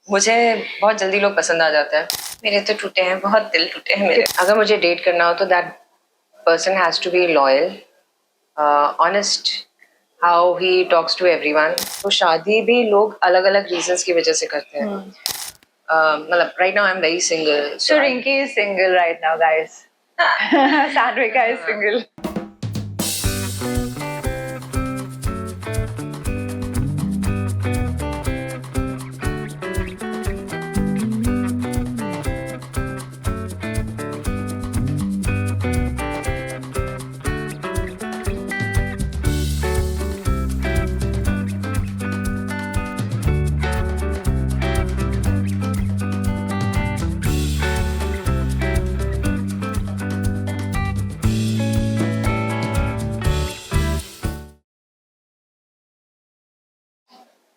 मुझे बहुत जल्दी लोग पसंद आ जाते हैं. मेरे तो टूटे हैं, बहुत दिल टूटे हैं मेरे. अगर मुझे डेट करना हो तो that person has to be loyal, honest, how he talks to everyone. तो शादी भी लोग अलग अलग रीजंस की वजह से करते हैं. मतलब right now I am very single. So Rinki is single right now, guys. Sanvika is single.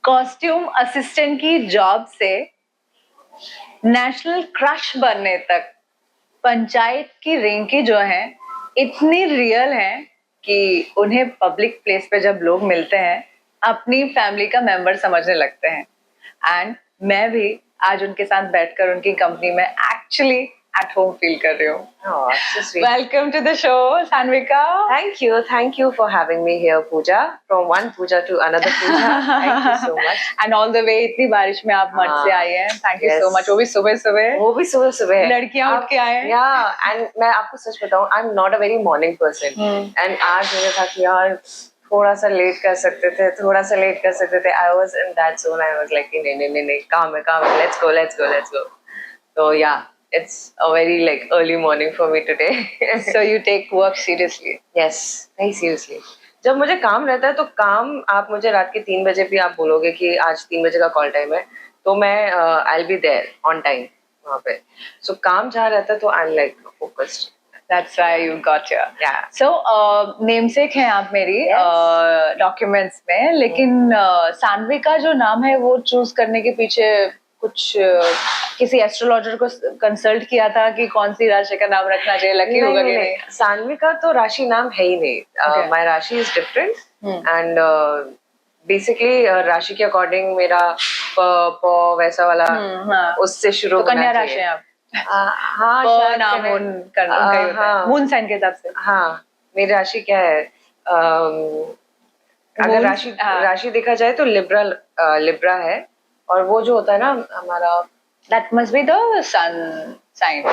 Costume assistant की जॉब से नेशनल क्रश बनने तक पंचायत की रिंकी जो है इतनी रियल है कि उन्हें पब्लिक प्लेस पे जब लोग मिलते हैं अपनी फैमिली का मेंबर समझने लगते हैं. एंड मैं भी आज उनके साथ बैठकर उनकी कंपनी में एक्चुअली एट होम फील कर रही हूँ. Welcome to the show Sanvika. Thank you for having me here, Pooja. From one Pooja to another Pooja. Thank you so much. And all the way इतनी बारिश में आप मठ से आई हैं. Thank you so much. वो भी सुबह सुबह लड़कियां उठ के आए हैं. एंड मैं आपको सच बताऊं, आई am not a very morning person. And आज मुझे था कि यार थोड़ा सा लेट कर सकते थे. I was in that zone. I was like नहीं, काम है, लेट्स गो. तो या it's a very like early morning for me today. So you take work seriously? Yes, very seriously. जब मुझे काम रहता है तो काम, आप मुझे रात के 3 बजे भी आप बोलोगे कि आज 3 बजे का कॉल टाइम है तो मैं I'll be there on time वहाँ पे. So काम जहाँ रहता है तो I'm like focused. That's why you got here. Yeah. So namesake हैं आप मेरी documents में, लेकिन सान्विका जो नाम है वो चूज करने के पीछे कुछ किसी एस्ट्रोलॉजर को कंसल्ट किया था कि कौन सी राशि का नाम रखना चाहिए, लकी होगा कि नहीं? सान्विका तो राशि नाम है ही नहीं. माय राशि इज डिफरेंट एंड बेसिकली राशि के अकॉर्डिंग मेरा प वैसा वाला उससे शुरू तो कन्या राशि है आप? हाँ, नाम मून साइन के हिसाब से. हाँ, मेरी राशि क्या है, अगर राशि देखा जाए तो लिब्रा है. और वो जो होता है ना हमारा, that must be the sun sign.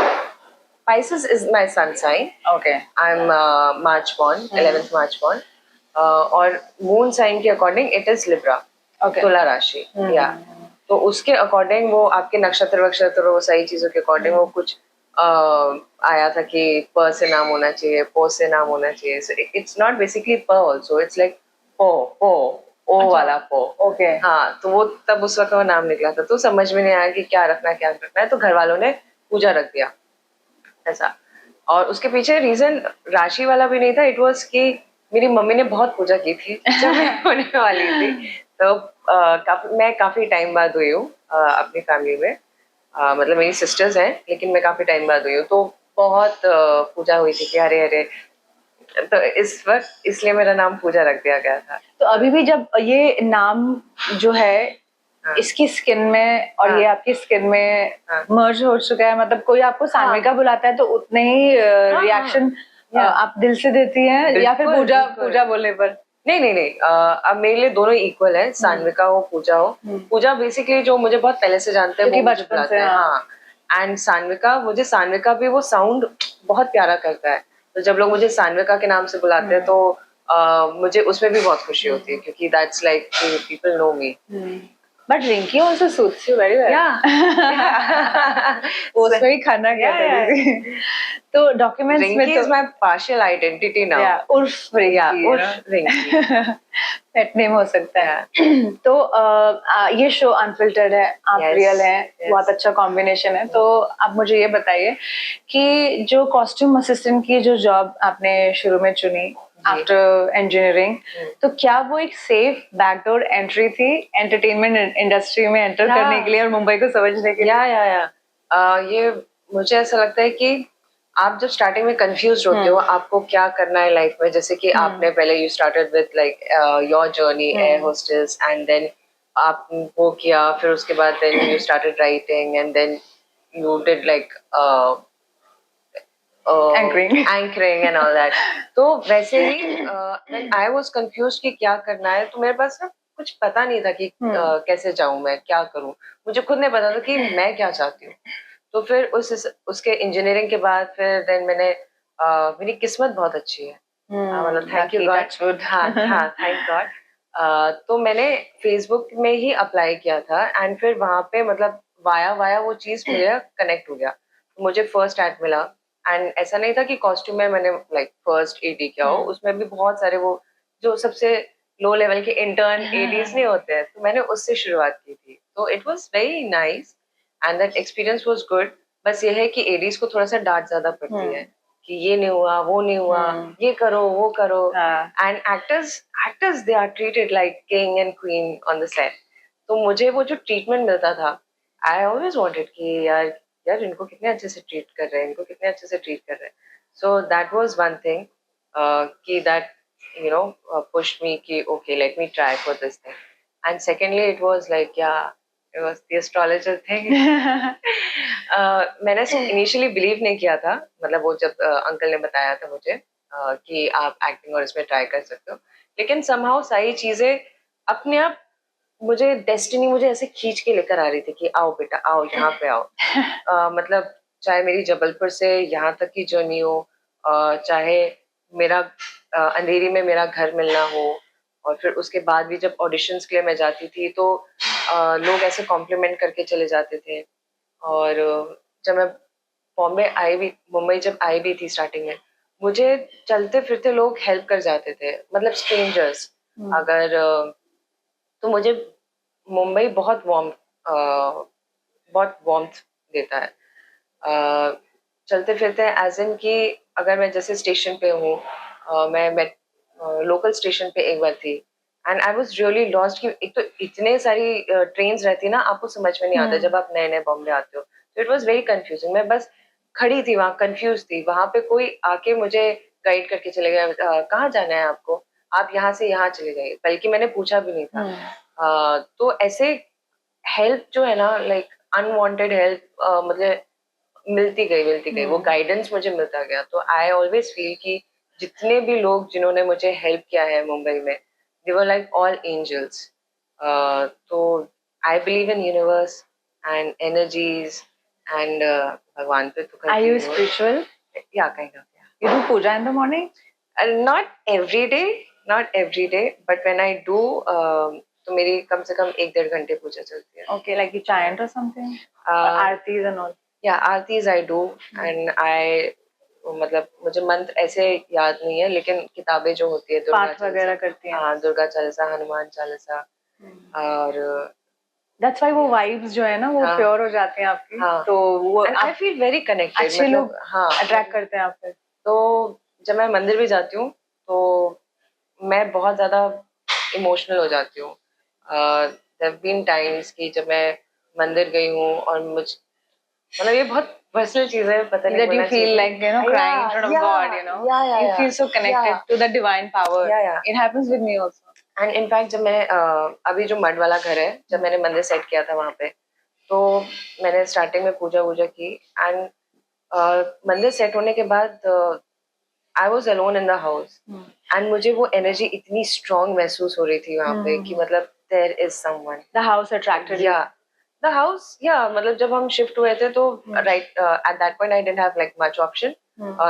Pisces is my sun sign. Okay. I'm March born, 11th March born. और moon sign के according it is Libra. Okay. तुला राशि. Yeah. तो उसके according वो आपके नक्षत्र वो सही चीजों के according वो कुछ आया था कि प से नाम होना चाहिए, पो से नाम होना चाहिए. So it's not basically प also. It's like पो ओ वाला पो. ओके. हाँ, तो वो तब उस वक्त वो नाम निकला था तो समझ में नहीं आया कि क्या रखना है. तो घर वालों ने पूजा रख दिया ऐसा. और उसके पीछे रीजन राशि वाला भी नहीं था. इट वाज कि मेरी मम्मी ने बहुत पूजा की थी जब मैं होने वाली थी. तो मैं काफी टाइम बाद हुई हूँ अपनी फैमिली में. मतलब मेरी सिस्टर्स हैं लेकिन मैं काफी टाइम बाद हुई हूँ. तो बहुत पूजा हुई थी कि अरे तो इस वक्त इसलिए मेरा नाम पूजा रख दिया गया था. तो अभी भी जब ये नाम जो है इसकी स्किन में और ये आपकी स्किन में मर्ज हो चुका है, मतलब कोई आपको सान्विका बुलाता है तो उतने ही रिएक्शन आप दिल से देती हैं या फिर पूजा बोलने पर? नहीं. अब मेरे लिए दोनों इक्वल है. सान्विका हो पूजा हो. पूजा बेसिकली जो मुझे बहुत पहले से जानते हैं वो बचपन से. हाँ. एंड मुझे सान्विका भी वो साउंड बहुत प्यारा करता है. तो जब लोग मुझे सान्विका के नाम से बुलाते हैं तो मुझे उसमें भी बहुत खुशी होती है क्योंकि that's like people know me. But Rinki also suits you very well. उसमें भी खाना क्या था. तो डॉक्यूमेंट्स में Rinki is my partial identity now. उर्फ रिंकी पेट नेम हो सकता है. तो ये शो अनफिल्टर्ड है, आप रियल हैं. बहुत अच्छा कॉम्बिनेशन है. तो आप मुझे ये बताइए कि जो कॉस्ट्यूम असिस्टेंट की जो जॉब आपने शुरू में चुनी आफ्टर इंजीनियरिंग, तो क्या वो एक सेफ बैकडोर एंट्री थी एंटरटेनमेंट इंडस्ट्री में एंटर करने के लिए और मुंबई को समझने के लिए? ये मुझे ऐसा लगता है कि आप जब स्टार्टिंग में कंफ्यूज होते हो आपको क्या करना है लाइफ में. जैसे कि आपने पहले you started with like your journey air hostess and then आप वो किया, फिर उसके बाद then you started writing and then you did like anchoring and all that. तो वैसे ही when I was confused कि क्या करना है, तो मेरे पास ना कुछ पता नहीं था कि कैसे जाऊँ मैं, क्या करूँ, मुझे खुद नहीं पता था कि मैं क्या चाहती हूँ। तो फिर उसके इंजीनियरिंग के बाद फिर देन मैंने मेरी किस्मत बहुत अच्छी है, मतलब थैंक यू गॉड, हाँ हाँ थैंक गॉड। तो मैंने फेसबुक में ही अप्लाई किया था एंड फिर वहाँ पे मतलब वाया वाया वो चीज़ मुझे कनेक्ट हो गया, मुझे फर्स्ट एड मिला। एंड ऐसा नहीं था कि कॉस्ट्यूम में मैंने लाइक फर्स्ट एडी किया हो, उसमें भी बहुत सारे वो जो सबसे लो लेवल के इंटर्न एडीज नहीं होते हैं, तो मैंने उससे शुरुआत की थी। तो it was very nice and that experience was good. बस ये है कि एडीज को थोड़ा सा डांट ज्यादा पड़ती है कि ये नहीं हुआ, वो नहीं हुआ, ये करो, वो करो। And actors they are treated like king and queen on the set. तो मुझे वो जो ट्रीटमेंट मिलता था, आई ऑलवेज वांटेड कि यार इनको कितने अच्छे से ट्रीट कर रहे हैं, इनको कितने अच्छे से ट्रीट कर रहे हैं। So that was one thing कि दैट pushed me कि okay, let me try for this thing. And secondly it was like, yeah, it was the astrologer thing. मैंने इनिशियली बिलीव नहीं किया था, मतलब वो जब अंकल ने बताया था मुझे कि आप एक्टिंग और इसमें ट्राई कर सकते हो, लेकिन समहाउ सारी चीजें अपने आप मुझे डेस्टिनी मुझे ऐसे खींच के लेकर आ रही थी कि आओ बेटा आओ यहाँ पे आओ। मतलब चाहे मेरी जबलपुर से यहाँ तक की जर्नी हो, चाहे मेरा अंधेरी में मेरा घर मिलना हो, और फिर उसके बाद भी जब ऑडिशंस के लिए मैं जाती थी तो लोग ऐसे कॉम्प्लीमेंट करके चले जाते थे। और जब मैं बॉम्बे आई भी, मुंबई जब आई भी थी स्टार्टिंग में, मुझे चलते फिरते लोग हेल्प कर जाते थे, मतलब स्ट्रेंजर्स। अगर तो मुझे मुंबई बहुत वार्मथ देता है। चलते फिरते एज इन कि अगर मैं जैसे स्टेशन पे हूँ, मैं लोकल स्टेशन पे एक बार थी and I was really lost कि एक तो इतने सारी ट्रेन्स रहती ना, आपको समझ में नहीं आता जब आप नए नए बॉम्बे आते हो। तो इट वाज वेरी कंफ्यूजिंग, मैं बस खड़ी थी वहाँ कंफ्यूज थी, वहां पे कोई आके मुझे गाइड करके चले गया, कहाँ जाना है आपको, आप यहाँ से यहाँ चले जाइए, बल्कि मैंने पूछा भी नहीं था। तो ऐसे हेल्प जो है ना, लाइक अनवांटेड हेल्प मतलब मिलती गई वो गाइडेंस मुझे मिलता गया। तो आई ऑलवेज फील कि जितने भी लोग जिन्होंने मुझे हेल्प किया है मुंबई में, दे वर लाइक ऑल एंजल्स। तो I believe in universe and energies and भगवान पे तो Are you spiritual? या kind of You do puja in the morning? Not every day but when I do तो मेरी कम से कम 1-1.5 घंटे पूजा चलती है। Okay, like you chant or something? Or aartis and all? या Aarti's I do and I, मतलब मुझे मंत्र ऐसे याद नहीं है, लेकिन किताबें जो होती है दुर्गा पाठ वगैरह करती हैं? हाँ, दुर्गा चालीसा, हनुमान चालीसा। और That's why वो vibes जो है ना वो प्योर हो जाती हैं आपकी। तो वो आई फील वेरी कनेक्टेड, अच्छे लोग हाँ अट्रैक्ट करते हैं आपको। तो जब मैं मंदिर भी जाती हूँ तो मैं बहुत ज्यादा इमोशनल हो जाती हूँ। देयर बीन टाइम्स कि जब मैं मंदिर गई हूँ और मतलब ये बहुत पर्सनल चीज है, पता नहीं that you feel like crying in front of God, you feel so connected to the divine power. It happens with me also. And in fact जब मैंने अभी जो मड वाला घर है, जब मैंने मंदिर सेट किया था वहां पे, तो मैंने स्टार्टिंग में पूजा वूजा की एंड मंदिर सेट होने के बाद I was alone in the house and मुझे वो एनर्जी इतनी स्ट्रॉन्ग महसूस हो रही थी वहां पे कि मतलब there is someone. The house attracted you. The house, या मतलब जब हम शिफ्ट हुए थे तो right at that point I didn't have like much option,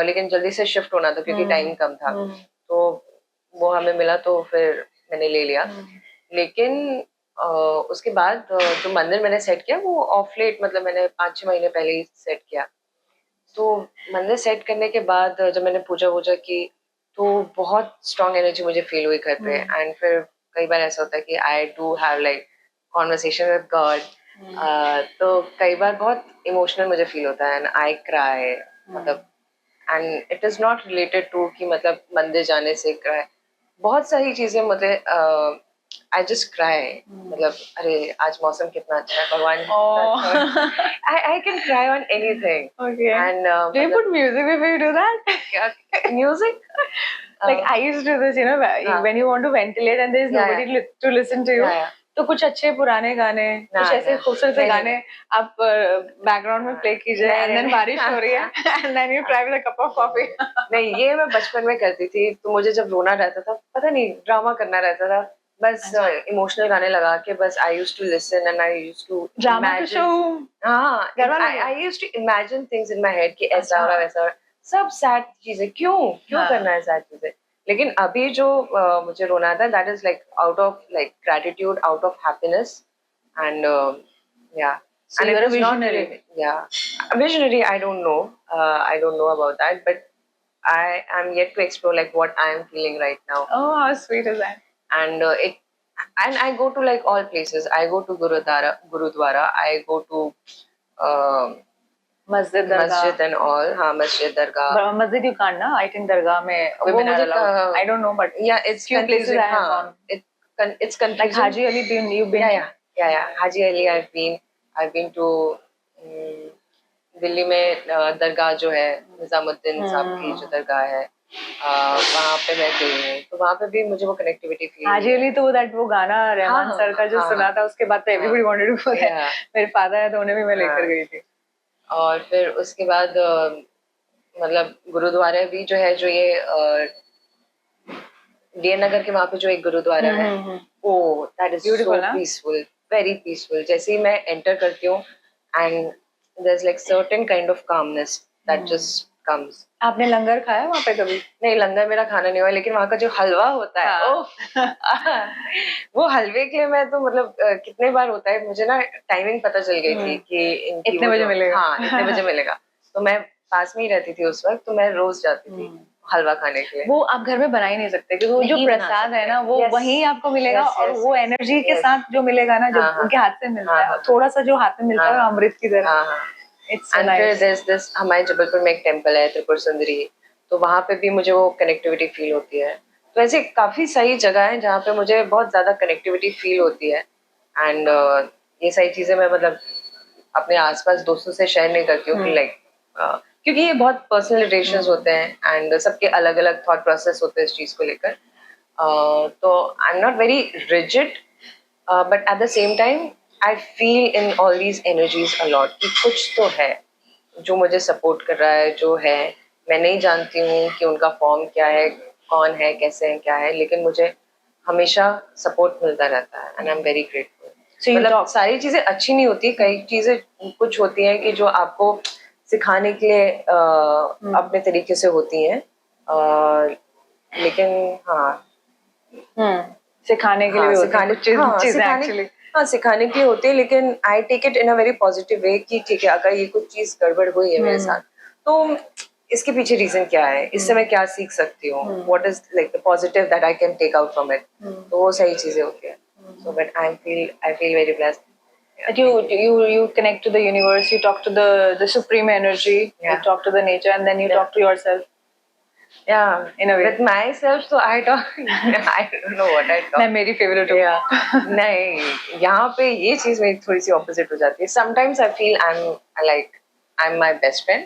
लेकिन जल्दी से शिफ्ट होना था क्योंकि टाइम कम था। तो वो हमें मिला तो फिर मैंने ले लिया। लेकिन उसके बाद जो मंदिर मैंने सेट किया वो ऑफ लेट, मतलब मैंने 5-6 महीने पहले ही सेट किया। तो मंदिर सेट करने के बाद जब मैंने पूजा वूजा की तो बहुत स्ट्रॉन्ग एनर्जी मुझे फील हुई घर पे। एंड फिर कई बार ऐसा होता है कि I do have like conversation with God, तो कई बार बहुत इमोशनल मुझे फील होता है एंड आई क्राई, मतलब and it is not related to कि मतलब मंदिर जाने से क्राई, बहुत सारी चीजें मतलब आई जस्ट क्राई, मतलब अरे आज मौसम कितना अच्छा है, भगवान I can cry on anything. Okay. And do you put music before you do that? Music? Like I used to do this, when you want to ventilate and there is nobody to listen to you. तो कुछ अच्छे पुराने गाने, ना, कुछ ऐसे ना, खूबसूरत से नहीं, गाने आप बैकग्राउंड में प्ले कीजिए, नहीं, एंड देन नहीं, बारिश हो रही है and then you try with a cup of coffee. नहीं, ये मैं बचपन में करती थी, तो मुझे जब रोना रहता था, पता नहीं ड्रामा करना रहता था, बस अच्छा। इमोशनल गाने लगा के बस I used to listen and I used to drama to show imagine. हाँ, घर वालों को? I used to imagine things in my head कि ऐसा हो रहा अच्छा। वैसा हो रहा, सब सैड चीजें, क्यों क्यों हाँ। करना है सैड चीजें। लेकिन अभी जो मुझे रोना आता है, that is like out of like gratitude, out of happiness and या So and you're it a was not visionary. really, yeah, visionary, I don't know, I don't know about that, but I am yet to explore like what I am feeling right now, Oh, how sweet is that? and and I go to like all places. I go to Gurudwara. I go to um मस्जिद दरगाह। masjid and all. हाँ, masjid, dargah. मस्जिद you can't ना, I think दरगाह में वो women are मुझे allowed. I don't know, but yeah, it's few places confusing. I have हाँ, gone. it's confusing. Like Haji Ali, you've been? Yeah. Haji Ali, I've been to Delhi में दरगाह जो है निजामुद्दीन साहब की जो दरगाह है, वहाँ पे मैं गई हूँ, तो वहाँ पे भी मुझे वो कनेक्टिविटी फील हाजी अली तो दैट वो गाना रहमान हाँ, सर का जो हाँ, सुना था, उसके बाद तो everybody wanted to go there. Yeah. मेरे फादर है तो उन्हें भी मैं लेकर हाँ। गई थी। और फिर उसके बाद मतलब गुरुद्वारे भी जो है, जो ये डी नगर के वहाँ पे जो एक गुरुद्वारा है, oh that is so Beautiful, ना? Peaceful, very peaceful. जैसे ही मैं एंटर करती हूँ and there is like certain kind of calmness that just comes. आपने लंगर खाया वहाँ पे कभी? नहीं, लंगर मेरा खाना नहीं हुआ, लेकिन वहाँ का जो हलवा होता है, हाँ। वो हलवे के लिए मैं तो मतलब कितने बार होता है, मुझे ना टाइमिंग पता चल गई थी कि इनकी इतने वो बजे जो- मिलेगा। हाँ, इतने बजे मिलेगा। तो मैं पास में ही रहती थी उस वक्त, तो मैं रोज जाती थी हलवा खाने के लिए। वो आप घर में बना ही नहीं सकते, क्योंकि वो जो नहीं बना प्रसाद है सकते। ना, वो Yes. वहीं आपको मिलेगा, Yes, और yes, वो yes. एनर्जी के Yes. साथ जो मिलेगा ना, जो हाँ, हाँ. उनके हाथ से मिलता हाँ, है, हाँ. थोड़ा सा जो हाथ में मिलता है, हाँ, अमृत की तरह। हाँ, इट्स एंड फिर दिस हमारे जबलपुर में एक टेम्पल है त्रिपुर सुंदरी, तो वहाँ पे भी मुझे वो कनेक्टिविटी फील होती है। तो ऐसे काफी सही जगह है जहाँ पे मुझे बहुत ज्यादा कनेक्टिविटी फील होती है, एंड ये सारी चीजें मैं मतलब अपने आसपास दोस्तों से शेयर नहीं करती हूँ कि लाइक क्योंकि ये बहुत पर्सनल रिलेशंस होते हैं एंड सबके अलग अलग थॉट प्रोसेस होते हैं इस चीज को लेकर। तो I am not very rigid, but at the same time I feel in all these energies a lot कि कुछ तो है जो मुझे सपोर्ट कर रहा है, जो है मैं नहीं जानती हूँ कि उनका फॉर्म क्या है, कौन है, कैसे है, क्या है, लेकिन मुझे हमेशा सपोर्ट मिलता रहता है and I am very grateful. So you मतलब talk- सारी चीजें अच्छी नहीं होती, कई चीजें कुछ होती हैं कि जो आपको सिखाने के लिए अपने तरीके से होती हैं, लेकिन हाँ, सिखाने के लिए भी होती है कुछ चीजें एक्चुअली। हाँ, सिखाने के लिए होती है, लेकिन I take it in a very positive way कि ठीक है, अगर ये कुछ चीज गड़बड़ हुई है मेरे साथ, तो इसके पीछे रीजन क्या है, इससे मैं क्या सीख सकती हूँ, what is like the positive that I can take out from it, तो वो सही चीजें होती है। So but I feel very blessed that you connect to the universe, you talk to the supreme energy, you Yeah. talk to the nature, and then you talk to yourself. Yeah, In a way. with myself, so I talk. I don't know what I talk. मैं मेरी favourite हूँ। Yeah. नहीं, यहाँ पे ये चीज मेरी थोड़ी सी opposite हो जाती है। Sometimes I feel I'm my best friend,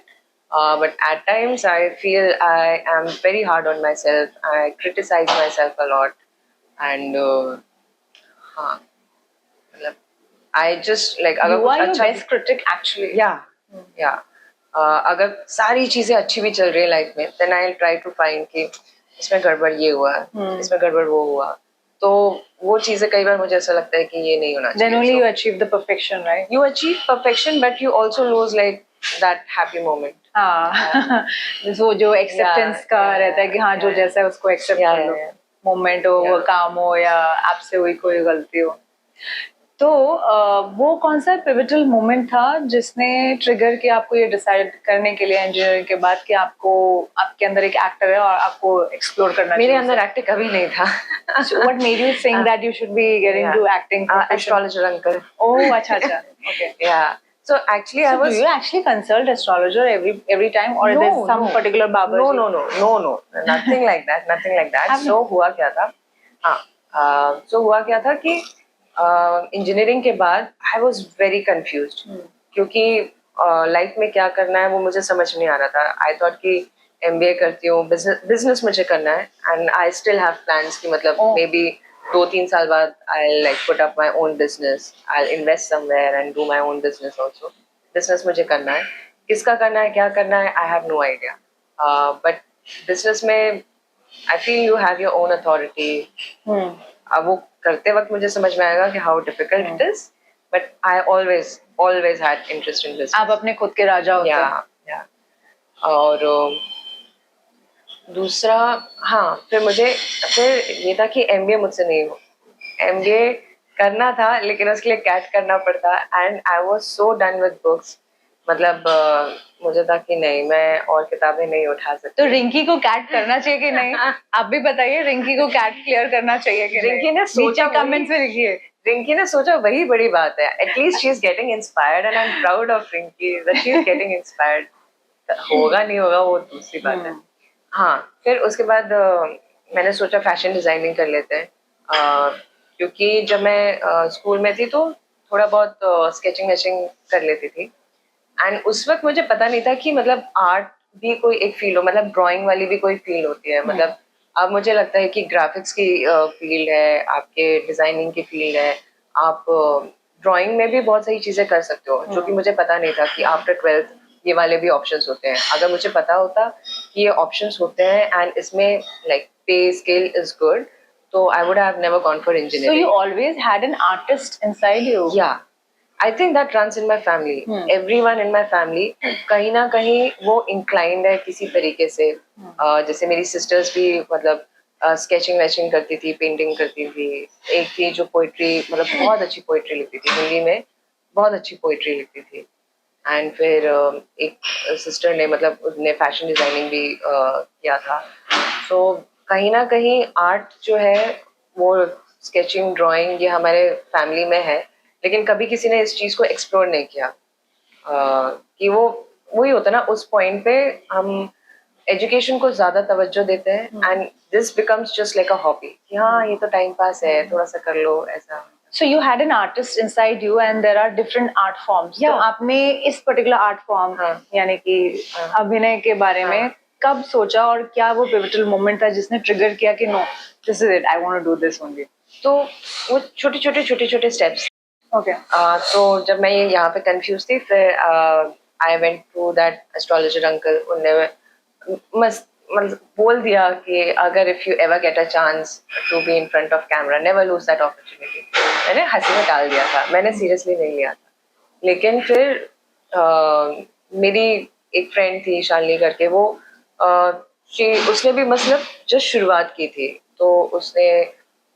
but at times I feel I am very hard on myself. I criticize myself a lot, and हाँ, मतलब I just like अगर You कुछ are your अच्छा best critic actually. या अगर सारी चीजें अच्छी भी चल रही है लाइफ में, then I try to find कि इसमें गड़बड़ ये हुआ, इसमें गड़बड़ वो हुआ, तो वो चीजें कई बार मुझे ऐसा लगता है कि ये नहीं होना चाहिए। Then only you achieve the perfection, right? You achieve perfection, but you also lose like that happy moment. हाँ, वो जो एक्सेप्टेंस का रहता है कि हाँ, जो जैसा है उसको एक्सेप्ट कर लो, मोमेंट हो, वो काम हो, या आपसे हुई कोई गलती हो। तो वो कौन सा पिवटल मोमेंट था जिसने ट्रिगर किया आपको ये डिसाइड करने के लिए इंजीनियरिंग के बाद कि आपको, आपके अंदर एक एक्टर है और आपको एक्सप्लोर करना चाहिए? मेरे अंदर एक्टिंग कभी नहीं था। So what made you think that you should be getting to acting profession? Astrologer uncle. Oh, अच्छा, okay. Yeah. So actually, I was. Do you actually consult astrologer every time, or there's some particular Baba? No. Nothing like that. Nothing like that. So हुआ क्या था? हाँ. So हुआ क्या था कि engineering के बाद आई वॉज वेरी कंफ्यूज, क्योंकि लाइफ में क्या करना है वो मुझे समझ नहीं आ रहा था। आई थॉट कि MBA करती हूँ, बिजनेस मुझे करना है, and I still have plans कि मतलब मे बी 2-3 साल बाद I like put up my own business, I invest somewhere and do my own business also. Business मुझे करना है, किसका करना है, क्या करना है, I have no idea. But business में I feel you have your own authority. अब वो करते वक्त मुझे समझ में आएगा कि how difficult it is, but I always had interest in business. आप अपने खुद के राजा होते हैं. या और दूसरा, हाँ, फिर ये था कि एमबीए मुझसे नहीं हो. एमबीए करना था लेकिन उसके लिए कैट करना पड़ता, and I was so done with books. मतलब मुझे था कि नहीं, मैं और किताबें नहीं उठा सकती. तो रिंकी को कैट करना चाहिए कि नहीं? आप भी बताइए, रिंकी को कैट क्लियर करना चाहिए कि रिंकी ने सोचा, कमेंट्स में लिखिए. रिंकी ने सोचा, वही बड़ी बात है. At least she is getting inspired and I am proud of Rinki that she is getting inspired. होगा नहीं होगा वो दूसरी बात है. हाँ, फिर उसके बाद मैंने सोचा फैशन डिजाइनिंग कर लेते हैं. क्योंकि जब मैं स्कूल में थी तो थोड़ा बहुत स्केचिंग वेचिंग कर लेती थी, एंड उस वक्त मुझे पता नहीं था कि मतलब आर्ट भी कोई एक फील्ड हो, मतलब ड्राइंग वाली भी कोई फील्ड होती है. मतलब अब मुझे लगता है कि ग्राफिक्स की फील्ड है, आपके डिजाइनिंग की फील्ड है, आप ड्राइंग में भी बहुत सारी चीजें कर सकते हो, जो कि मुझे पता नहीं था कि आफ्टर 12th ये वाले भी ऑप्शंस होते हैं. अगर मुझे पता होता कि ये ऑप्शंस होते हैं एंड इसमें लाइक पे स्केल इज गुड, तो I would have never gone for engineering. So you always had an artist inside you. Yeah, I think that runs in my family. Everyone in my family कहीं ना कहीं वो inclined है किसी तरीके से. जैसे मेरी sisters भी मतलब स्केचिंग वेचिंग करती थी, पेंटिंग करती थी. एक थी जो पोइट्री, मतलब बहुत अच्छी पोइट्री लिखती थी, हिंदी में बहुत अच्छी पोइट्री लिखती थी. एंड फिर एक सिस्टर ने, मतलब उसने फैशन डिजाइनिंग भी किया था. सो कहीं ना कहीं आर्ट जो है वो स्केचिंग, ड्राइंग, ये हमारे फैमिली में है, लेकिन कभी किसी ने इस चीज़ को एक्सप्लोर नहीं किया. कि वो वही होता ना, उस पॉइंट पे हम एजुकेशन को ज़्यादा तवज्जो देते हैं and this becomes just like a hobby कि हाँ ये तो टाइम पास है, थोड़ा सा कर लो ऐसा. So you had an artist inside you and there are different art forms. Yeah. तो आपने इस पर्टिकुलर आर्ट फॉर्म यानी कि अभिनय के बारे में कब सोचा और क्या वो पिवटल मोमेंट था जिसने ट्रिगर किया कि no this is it, I want to do this only? तो वो छोटे छोटे स्टेप्स. ओके. तो जब मैं यहाँ पे कंफ्यूज थी, फिर I went to that astrologer uncle. उन्होंने मस्त मतलब बोल दिया कि अगर if you ever get a chance to be in front of camera, never lose that opportunity. मैंने हंसी में टाल दिया था, मैंने सीरियसली नहीं लिया था. लेकिन फिर मेरी एक फ्रेंड थी शालिनी करके, वो उसने भी मतलब जस्ट शुरुआत की थी, तो उसने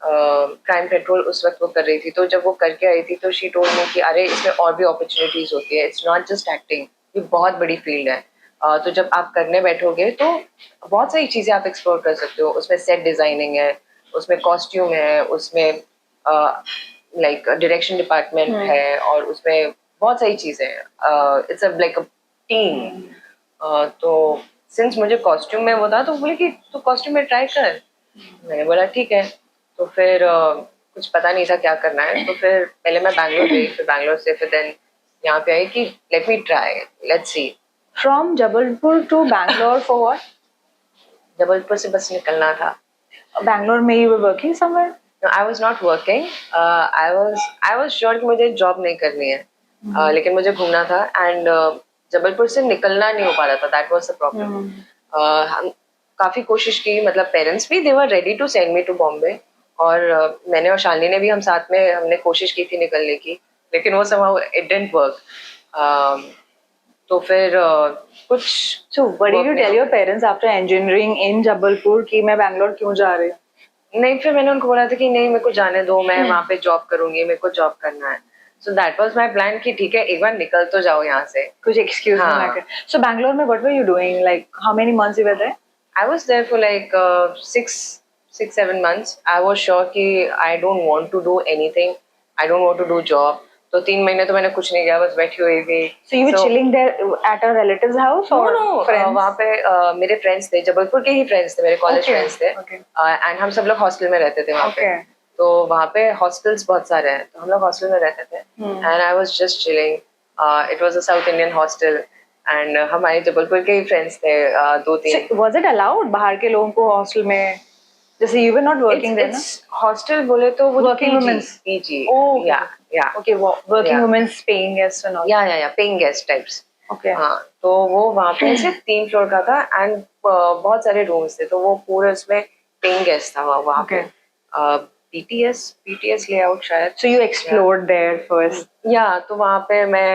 क्राइम पेट्रोल उस वक्त वो कर रही थी. तो जब वो करके आई थी तो शी टोल्ड मी कि अरे इसमें और भी अपॉर्चुनिटीज होती है, इट्स नॉट जस्ट एक्टिंग, ये बहुत बड़ी फील्ड है. तो जब आप करने बैठोगे तो बहुत सारी चीज़ें आप एक्सप्लोर कर सकते हो. उसमें सेट डिज़ाइनिंग है, उसमें कॉस्ट्यूम है, उसमें लाइक डायरेक्शन डिपार्टमेंट है, और उसमें बहुत सारी चीज़ें हैं. It's a like a team. तो सिंस मुझे कॉस्ट्यूम में वो था, तो बोले कि तू कॉस्ट्यूम में ट्राई कर. मैंने बोला ठीक है. तो फिर कुछ पता नहीं था क्या करना है, तो फिर पहले मैं बैंगलोर गई, फिर बैंगलोर से फिर देन यहाँ पे आई कि let me try, let's see. From Jabalpur to Bangalore for what? Jabalpur से बस निकलना था. Bangalore में you were working somewhere? No, I was not working. I was sure कि मुझे जॉब नहीं करनी है, लेकिन मुझे घूमना था. एंड जबलपुर से निकलना नहीं हो पा रहा था. That was the problem. हम काफ़ी कोशिश की, मतलब पेरेंट्स भी they were ready to send me to Bombay, और मैंने और शालिनी ने भी, हम साथ में हमने कोशिश की थी निकलने की, लेकिन वो somehow it didn't work. तो फिर कुछ. So what did you tell your parents after engineering in Jabalpur कि मैं बैंगलोर क्यों जा रही हूँ? नहीं, फिर मैंने उनको बोला था कि नहीं, मेरे को जाने दो, मैं वहाँ पे जॉब करूंगी, मेरे को जॉब करना है. So that was my plan कि ठीक है, एक बार निकल तो जाओ यहाँ से, कुछ एक्सक्यूज बना के. So बैंगलोर में what were you doing? Like how many months you were there? I was there for like 6-7 months. I was sure कि I don't want to do anything. I don't want to do job. तो 3 महीने तो मैंने कुछ नहीं किया, बस बैठी हुई थी. So you were chilling there at a relative's house or friends? वहाँ पे मेरे फ्रेंड्स थे, जबलपुर के ही फ्रेंड्स थे, मेरे कॉलेज फ्रेंड्स थे. एंड हम सब लोग हॉस्टल में रहते थे वहाँ पे. तो वहाँ पे हॉस्टल्स बहुत सारे हैं, तो हम लोग हॉस्टल में रहते थे. And I was just chilling. It was a south Indian hostel, and हमारे जबलपुर के ही फ्रेंड्स थे 2-3. Was it allowed बाहर के लोगों को हॉस्टल में? जैसे you were not working there, ना? हॉस्टल बोले तो वो Working women's. PG Oh, okay. या Okay, working Yeah. women's paying guests and all. या पेइंग गेस्ट टाइप्स Okay. हाँ तो वो वहाँ पे सिर्फ 3 फ्लोर का था एंड बहुत सारे रूम्स थे तो वो पूरे उसमें पेइंग गेस्ट था वहाँ पे Okay. पीटीएस लेआउट शायद So you explored there first. या तो वहाँ पे मैं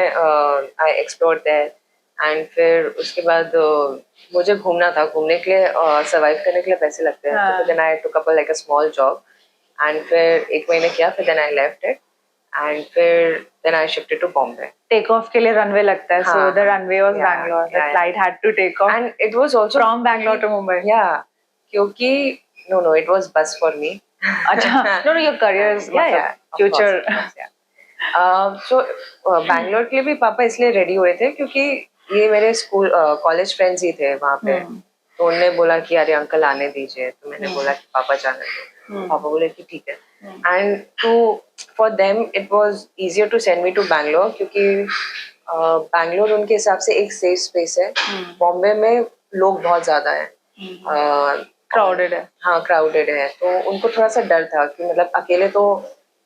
आई एक्सप्लोर्ड देयर एंड फिर उसके बाद मुझे घूमना था घूमने के लिए सर्वाइव करने के लिए पैसे लगते हैं हाँ. तो then I took up like a small job and फिर 1 महीने किया फिर then I left it and फिर then I shifted to Bombay Take off के लिए runway लगता है. So हाँ. the runway was Yeah, Bangalore. The yeah. flight had to take off and it was also from Bangalore to Mumbai. yeah क्योंकि no it was बस for me अच्छा. No, your career is future. सो बैंगलोर के लिए भी पापा इसलिए ready हुए थे क्योंकि ये मेरे स्कूल कॉलेज फ्रेंड्स ही थे वहाँ पे तो उन्होंने बोला कि अरे अंकल आने दीजिए तो मैंने बोला कि पापा जाने दो पापा बोले कि ठीक है and to for them it was easier to send me to Bangalore क्योंकि बैंगलोर उनके हिसाब से एक सेफ स्पेस है बॉम्बे में लोग बहुत ज्यादा हैं Crowded है. हाँ क्राउडेड है तो उनको थोड़ा सा डर था कि मतलब अकेले तो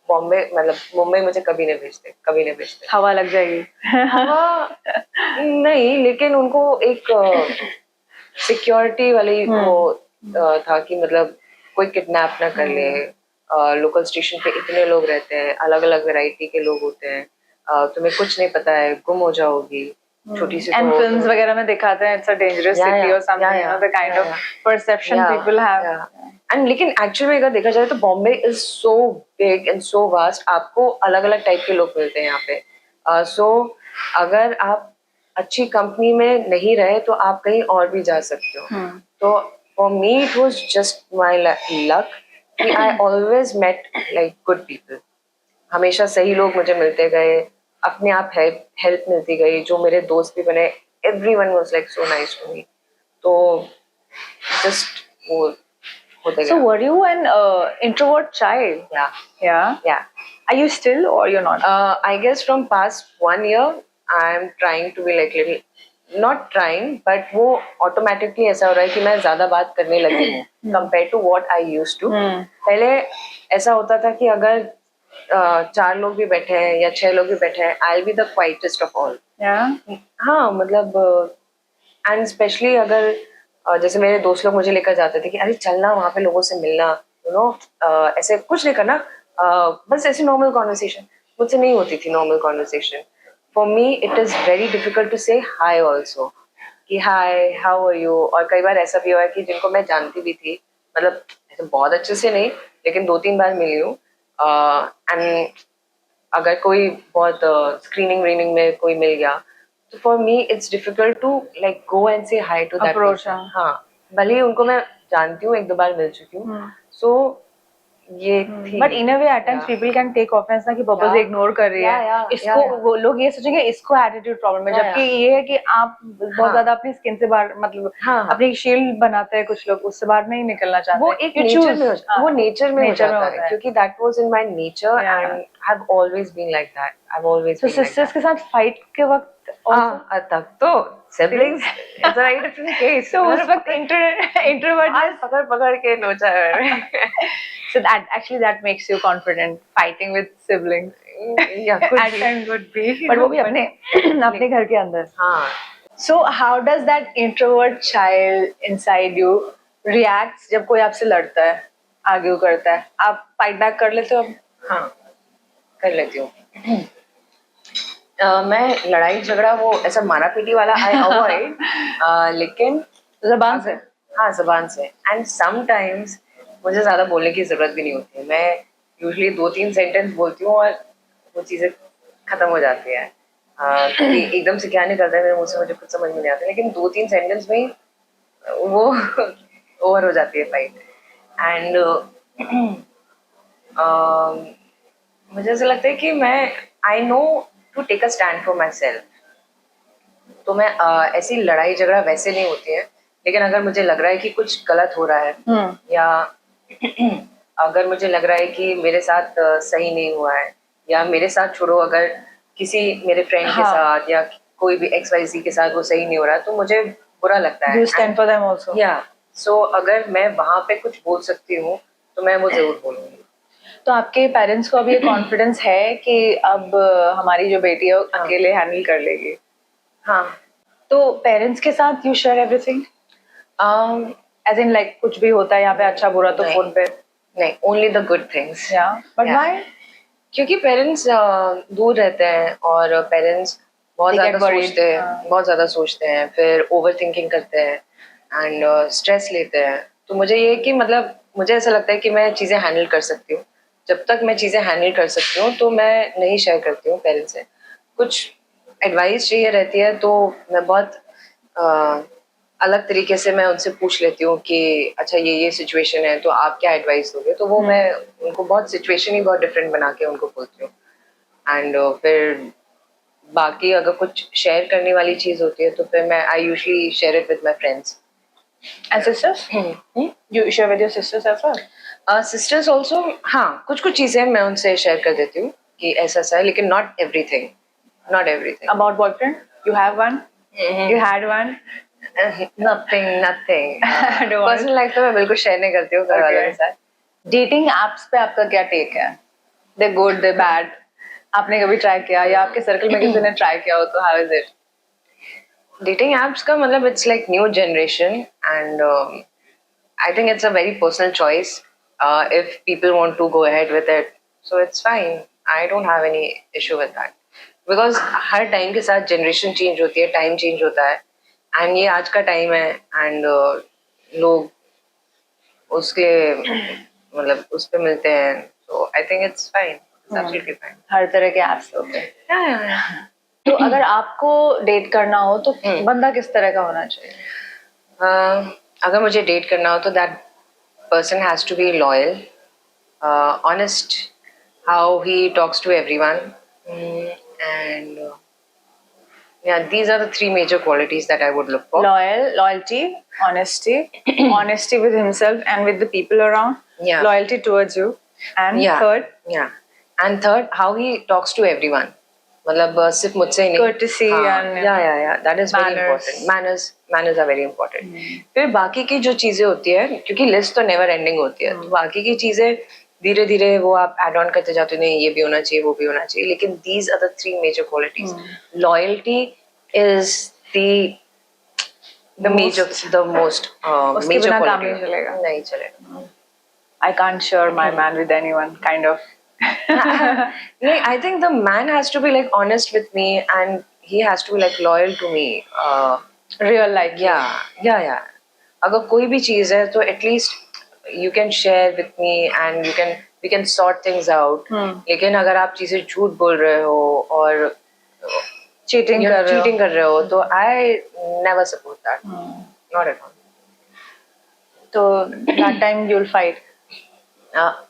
बॉम्बे मतलब मुंबई मुझे कभी नहीं भेजते हवा लग जाएगी. हाँ नहीं लेकिन उनको एक सिक्योरिटी वाली वो था कि मतलब कोई किडनैप ना कर ले लोकल स्टेशन पे इतने लोग रहते हैं अलग अलग वैरायटी के लोग होते हैं तुम्हें कुछ नहीं पता है गुम हो जाओगी छोटी सी And films वगैरह में दिखाते हैं it's a dangerous city or something, you know, the kind of perception people have. And लेकिन एक्चुअली में अगर देखा जाए तो Bombay is so big and so vast आपको अलग अलग टाइप के लोग मिलते हैं यहाँ पे सो अगर आप अच्छी कंपनी में नहीं रहे तो आप कहीं और भी जा सकते हो तो for me it was just my luck कि I always met like good people हमेशा सही लोग मुझे मिलते गए अपने आप हेल्प मिलती गई जो मेरे दोस्त भी बने everyone was like so nice to me तो जस्ट वो होते गया So were you an introvert child? yeah Yeah. Are you still or you're not? I guess from past 1 year I am trying to be like little not trying but वो automatically ऐसा हो रहा है कि मैं ज्यादा बात करने लगी हूँ compared to what I used to पहले ऐसा होता था कि अगर 4 लोग भी बैठे हैं या 6 लोग भी बैठे हैं I'll be the quietest of all Yeah. हाँ मतलब एंड स्पेशली अगर जैसे मेरे दोस्त लोग मुझे लेकर जाते थे कि अरे चलना वहाँ पे लोगों से मिलना यू नो ऐसे कुछ नहीं करना बस ऐसे नॉर्मल कॉन्वर्सेशन मुझसे नहीं होती थी normal conversation for me it is very difficult to say hi also कि हाय हाउ आर यू और कई बार ऐसा भी हुआ है कि जिनको मैं जानती भी थी मतलब ऐसे बहुत अच्छे से नहीं लेकिन 2-3 बार मिली हूँ एंड अगर कोई बहुत स्क्रीनिंग वीनिंग में कोई मिल गया तो for me it's difficult to like go and say hi to that Approach, हाँ भले ही उनको मैं जानती हूँ 1-2 बार मिल चुकी हूँ सो ये थी But in a way at times people can take offense ना कि पापा से इग्नोर कर रही है इसको वो लोग ये सोचेंगे इसको एटीट्यूड प्रॉब्लम है जबकि ये है कि आप बहुत ज्यादा अपनी स्किन से बाहर मतलब अपनी शील्ड बनाते हैं कुछ लोग उससे बाहर नहीं निकलना चाहते वो एक नेचर में हो जाता है क्योंकि that was in my nature and I have always been like that I have always तो सिस्टर्स के साथ फाइट के वक्त तब तो siblings it's a very different case तो उस वक्त इंट्रोवर्ट पकड़ के नोचा है so that makes you confident fighting with siblings yeah could at be. times would be but वो भी अपने अपने घर के अंदर हाँ so how does that introvert child inside you reacts जब कोई आपसे लड़ता है आर्ग्यू करता है आप फाइट बैक कर लेते हो हाँ कर लेती हूँ मैं लड़ाई झगड़ा वो ऐसा मारा पीटी वाला आई अवॉइड लेकिन जबान से हाँ जबान से एंड समटाइम्स मुझे ज्यादा बोलने की जरूरत भी नहीं होती है मैं यूजुअली 2-3 सेंटेंस बोलती हूँ और वो चीजें खत्म हो जाती है क्योंकि एकदम से क्या निकलता है मेरे मुंह से मुझे खुद समझ में नहीं आता लेकिन 2-3 सेंटेंस में वो ओवर हो जाती है फाइट एंड मुझे ऐसा लगता है कि मैं I know to take a stand for myself तो मैं ऐसी लड़ाई झगड़ा वैसे नहीं होती है लेकिन अगर मुझे लग रहा है कि कुछ गलत हो रहा है या अगर मुझे लग रहा है कि मेरे साथ सही नहीं हुआ है या मेरे साथ छोड़ो अगर किसी मेरे फ्रेंड के साथ या कोई भी XYZ के साथ वो सही नहीं हो रहा तो मुझे बुरा लगता है you stand for them also yeah सो अगर मैं वहां पे कुछ बोल सकती हूँ तो मैं वो जरूर बोलूंगी। तो आपके पेरेंट्स को अभी ये कॉन्फिडेंस है कि अब हमारी जो बेटी है वो हाँ। अकेले हैंडल कर लेगी? हाँ। तो पेरेंट्स के साथ you share everything, as in like कुछ भी होता है यहाँ पे अच्छा बुरा तो नहीं। फोन पे? नहीं, ओनली द गुड थिंग्स। या बट Yeah. व्हाई? क्योंकि पेरेंट्स दूर रहते हैं और पेरेंट्स बहुत They get ज्यादा worried, सोचते हैं, हाँ। बहुत ज्यादा सोचते हैं, फिर ओवर थिंकिंग करते हैं एंड स्ट्रेस लेते हैं। तो मुझे ये है कि मतलब मुझे ऐसा लगता है कि मैं चीज़ें हैंडल कर सकती हूँ। जब तक मैं चीज़ें हैंडल कर सकती हूँ तो मैं नहीं शेयर करती हूँ पेरेंट्स से। कुछ एडवाइस चाहिए रहती है तो मैं बहुत अलग तरीके से मैं उनसे पूछ लेती हूँ कि अच्छा ये सिचुएशन है तो आप क्या एडवाइस दोगे, तो वो मैं उनको बहुत सिचुएशन ही बहुत डिफरेंट बना के उनको बोलती हूँ। एंड फिर बाकी अगर कुछ शेयर करने वाली चीज होती है तो फिर मैं I usually share it with my friends and sisters? You share with your sisters as well? Sisters also. हाँ, कुछ कुछ चीजें मैं उनसे शेयर कर देती हूँ कि ऐसा ऐसा है, लेकिन not everything, not everything. About boyfriend, you have one? You had one? Nothing nothing. don't want personal life तो मैं बिल्कुल शेयर नहीं करती हूँ घर वालों के साथ। डेटिंग एप्स पे आपका क्या टेक है? दे गुड, दे बैड? आपने कभी ट्राई किया या आपके सर्कल में किसी ने ट्राई किया हो तो how is it? Dating apps का मतलब it's like new generation and I think it's a very personal choice. If people want to go ahead with it, so it's fine. I don't have any issue with that. Because her time के साथ generation change होती है, time change होता है, and ये आज का time है एंड लोग उसके मतलब उस पे मिलते हैं, तो I think it's fine, it's absolutely fine. हर तरह के एप्स होते हैं। Yeah. तो अगर आपको डेट करना हो तो बंदा किस तरह का होना चाहिए? अगर मुझे डेट करना हो तो that person has to be loyal, honest, how he talks to everyone, and yeah, these are the three major qualities that I would look for. Loyalty, honesty, honesty with himself and with the people around. Yeah. Loyalty towards you. And Yeah. And third, how he talks to everyone. मतलब सिर्फ मुझसे ही नहीं, courtesy and yeah, that is very manners. important. Manners are very important. फिर बाकी की जो चीजें होती है, क्योंकि लिस्ट तो नेवर एंडिंग होती है, तो बाकी की चीजें धीरे धीरे वो आप एड ऑन करते जाते हो, नहीं ये भी होना चाहिए, वो भी होना चाहिए, लेकिन these are the three major qualities. Loyalty is the most उसके major बिना काम quality. नहीं चलेगा। नहीं चलेगा। I can't share my man with anyone, kind of. Like, I think the man has to be like honest with me and he has to be like loyal to me. Real like you. Yeah. अगर कोई भी चीज है तो at least you can share with me and we can sort things out. लेकिन अगर आप चीजें झूठ बोल रहे हो और cheating कर रहे हो तो I never support that. Not at all. So that time you'll fight.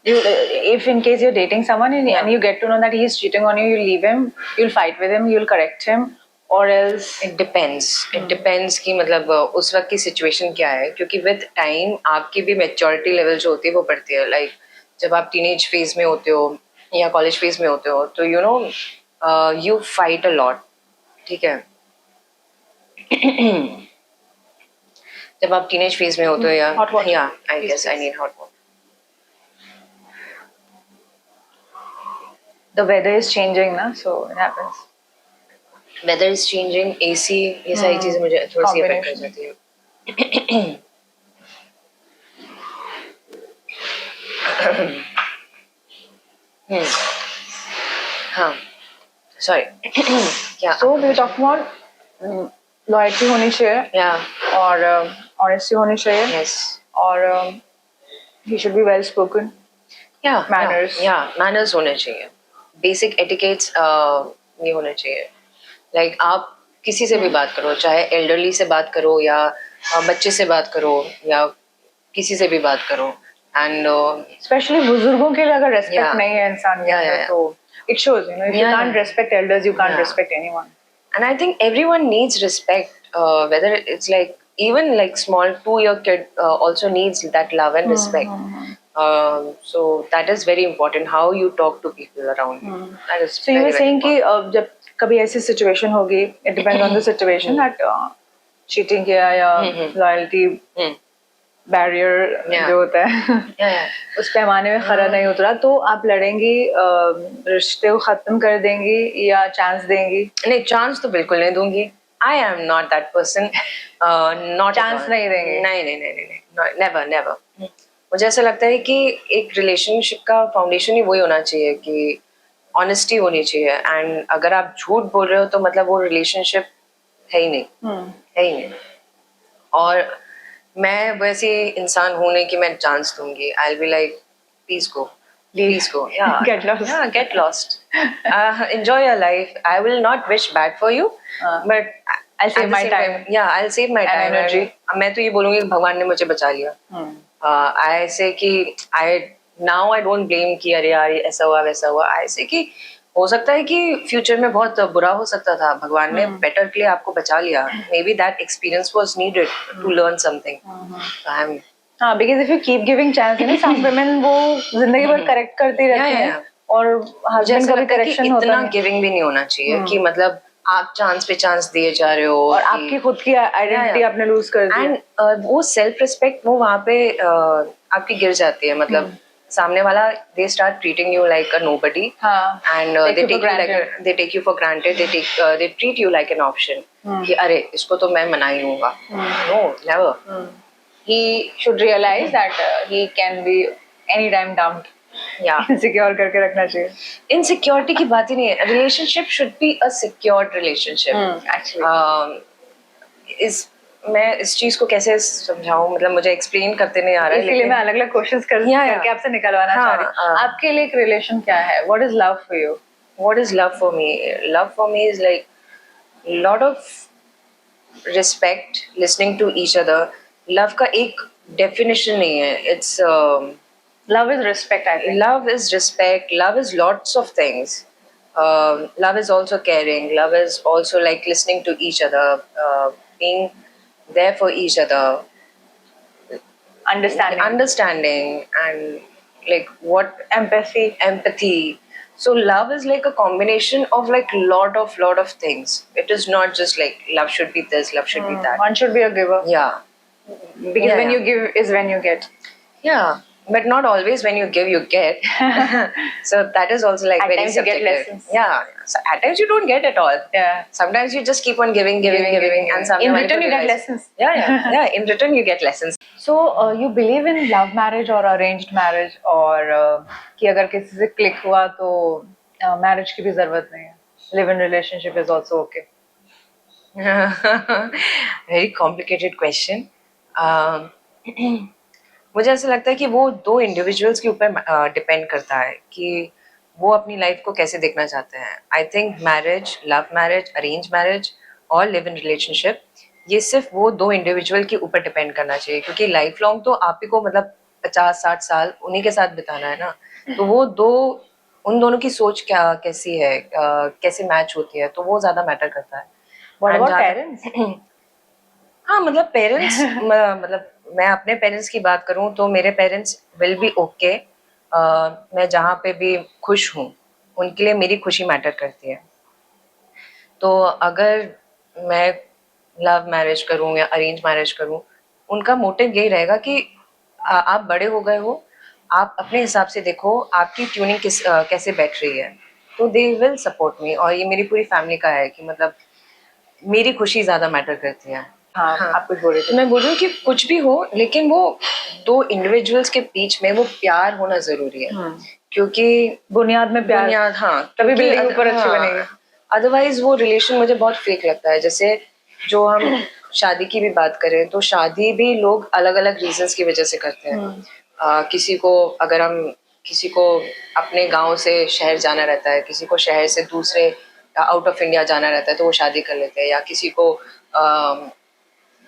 If in case you're dating someone and you get to know that he is cheating on you, you leave him, you'll fight with him, you'll correct him, or else it depends कि मतलब उस वक्त की situation क्या है, क्योंकि with time आपकी भी मैच्योरिटी लेवल जो होती है वो बढ़ती है। लाइक जब आप टीनेज फेज में होते हो या कॉलेज फेज में होते हो तो you know you fight a lot, ठीक है। जब आप टीनेज फेज में होते हो या I guess I need hot water. the weather is changing ना, so it happens. Weather is changing, AC, ये सारी चीजें मुझे थोड़ी सी अफेक्ट कर जाती है। हाँ, सॉरी। क्या So we talk about loyalty होनी चाहिए और honesty होनी चाहिए, यस, और he should be well spoken. Manners. Manners होने चाहिए, बेसिक एटिकेट्स ये होने चाहिए। लाइक आप किसी से भी बात करो, चाहे एल्डरली से बात करो या बच्चे से बात करो या किसी से भी बात करो, एंड स्पेशली बुजुर्गों के लिए अगर रेस्पेक्ट नहीं है इंसान के अंदर, yeah. तो it shows, you know, if you can't respect elders, you can't respect anyone. And I think everyone needs respect, whether it's like even like small 2-year kid also needs that love and respect. So that is very important, how you talk to people around you. That is So you were saying कि जब कभी ऐसी situation होगी, it depends on the situation, that cheating किया या loyalty barrier Yeah. जो होता है Yeah. उस पैमाने में खरा नहीं उतरा, तो आप लड़ेंगी, रिश्ते को खत्म कर देंगी या चांस देंगी? नहीं, चांस तो बिल्कुल नहीं दूंगी. आई am not that person. Not chance नहीं देंगे? नहीं नहीं नहीं नहीं, नेवर नेवर. मुझे ऐसा लगता है कि एक रिलेशनशिप का फाउंडेशन ही वही होना चाहिए कि ऑनेस्टी होनी चाहिए. एंड अगर आप झूठ बोल रहे हो तो मतलब वो रिलेशनशिप है ही नहीं, है ही नहीं. और मैं वैसी इंसान हूँ नहीं कि मैं चांस दूंगी. I will be like please go, please go. Yeah. Get lost. Yeah, get lost. Enjoy your life. I will not wish bad for you, but I'll save my time. Yeah, I'll save my And time. energy. मैं तो ये बोलूँगी कि भगवान ने मुझे बचा लिया. I say कि now I don't blame कि अरे यार ऐसा हुआ वैसा हुआ. I say कि हो सकता है कि फ्यूचर में बहुत बुरा हो सकता था. भगवान ने बेटर के लिए आपको बचा लिया. Maybe that experience was needed to learn something. So I'm हाँ, because if you keep giving chance, you know, some women वो जिंदगी भर करेक्ट करती रहती हैं और हस्बैंड का भी करेक्शन होता है. इतना गिविंग भी नहीं होना चाहिए कि मतलब आप चांस पे चांस दिए जा रहे हो और आपकी खुद की आइडेंटिटी आपने लूज कर दी. एंड वो सेल्फ रिस्पेक्ट वो वहाँ पे आपकी गिर जाती है. मतलब सामने वाला they start treating you like a nobody and they take you for granted. They treat you like an option कि अरे इसको तो मैं मना ही लूंगा. No, never. He should realize that he can be anytime dumped. Yeah. Insecure करके रखना चाहिए. इनसिक्योरिटी की बात ही नहीं है. Relationship should be a secured relationship. Actually मैं इस चीज को कैसे समझाऊं, मतलब मुझे एक्सप्लेन करते नहीं आ रहा है. इसलिए मैं अलग अलग क्वेश्चंस करके आपसे निकलवाना चाह रही हूँ. आपके लिए एक रिलेशन क्या है? What is love for you? What is love for me? Love for me is like lot of respect, listening to each other. Love का एक डेफिनेशन नहीं है. It's love is respect, I think. Love is respect. Love is lots of things. Love is also caring. Love is also like listening to each other, being there for each other, understanding and like what empathy. So love is like a combination of like lot of things. It is not just like love should be this, love should be that. One should be a giver. Yeah. Because when you give is when you get. Yeah, but not always when you give you get. So that is also like at very times subjective. You get lessons. Yeah, so at times you don't get at all. Yeah. Sometimes you just keep on giving, and sometimes in return you get lessons. Yeah. In return you get lessons. So you believe in love marriage or arranged marriage, और कि अगर किसी से click हुआ तो marriage की भी जरूरत नहीं है. Live in relationship is also okay. Very complicated question. मुझे ऐसा लगता है कि वो दो इंडिविजुअल्स के ऊपर डिपेंड करता है कि वो अपनी लाइफ को कैसे देखना चाहते हैं. I think marriage, love marriage, arrange marriage और लिव इन रिलेशनशिप, ये सिर्फ वो दो इंडिविजुअल के ऊपर डिपेंड करना चाहिए. क्योंकि लाइफ लॉन्ग तो आप ही को मतलब 50-60 साल उन्हीं के साथ बिताना है ना. तो वो उन दोनों की सोच कैसी है, कैसे मैच होती है, तो वो ज्यादा मैटर करता है. What about parents? हाँ, मतलब पेरेंट्स मतलब मैं अपने पेरेंट्स की बात करूँ तो मेरे पेरेंट्स विल बी ओके. मैं जहाँ पे भी खुश हूँ उनके लिए मेरी खुशी मैटर करती है. तो अगर मैं लव मैरिज करूँ या अरेंज मैरिज करूँ, उनका मोटिव यही रहेगा कि आप बड़े हो गए हो, आप अपने हिसाब से देखो आपकी ट्यूनिंग कैसे बैठ रही है, तो दे विल सपोर्ट मी. और ये मेरी पूरी फैमिली का है कि मतलब मेरी खुशी ज्यादा मैटर करती है. हाँ. आप कुछ बोल रहे थे. तो मैं बोल रही हूँ कि कुछ भी हो लेकिन वो दो इंडिविजुअल्स के बीच में वो प्यार होना जरूरी है. क्योंकि बुनियाद में प्यार, हाँ, तभी बिल्डिंग ऊपर अच्छी बनेगी. अदरवाइज वो रिलेशन मुझे बहुत फेक लगता है. जैसे जो हम शादी की भी बात करें तो शादी भी लोग अलग अलग रीजंस की वजह से करते हैं. किसी को अपने गांव से शहर जाना रहता है, किसी को शहर से दूसरे आउट ऑफ इंडिया जाना रहता है तो वो शादी कर लेते हैं, या किसी को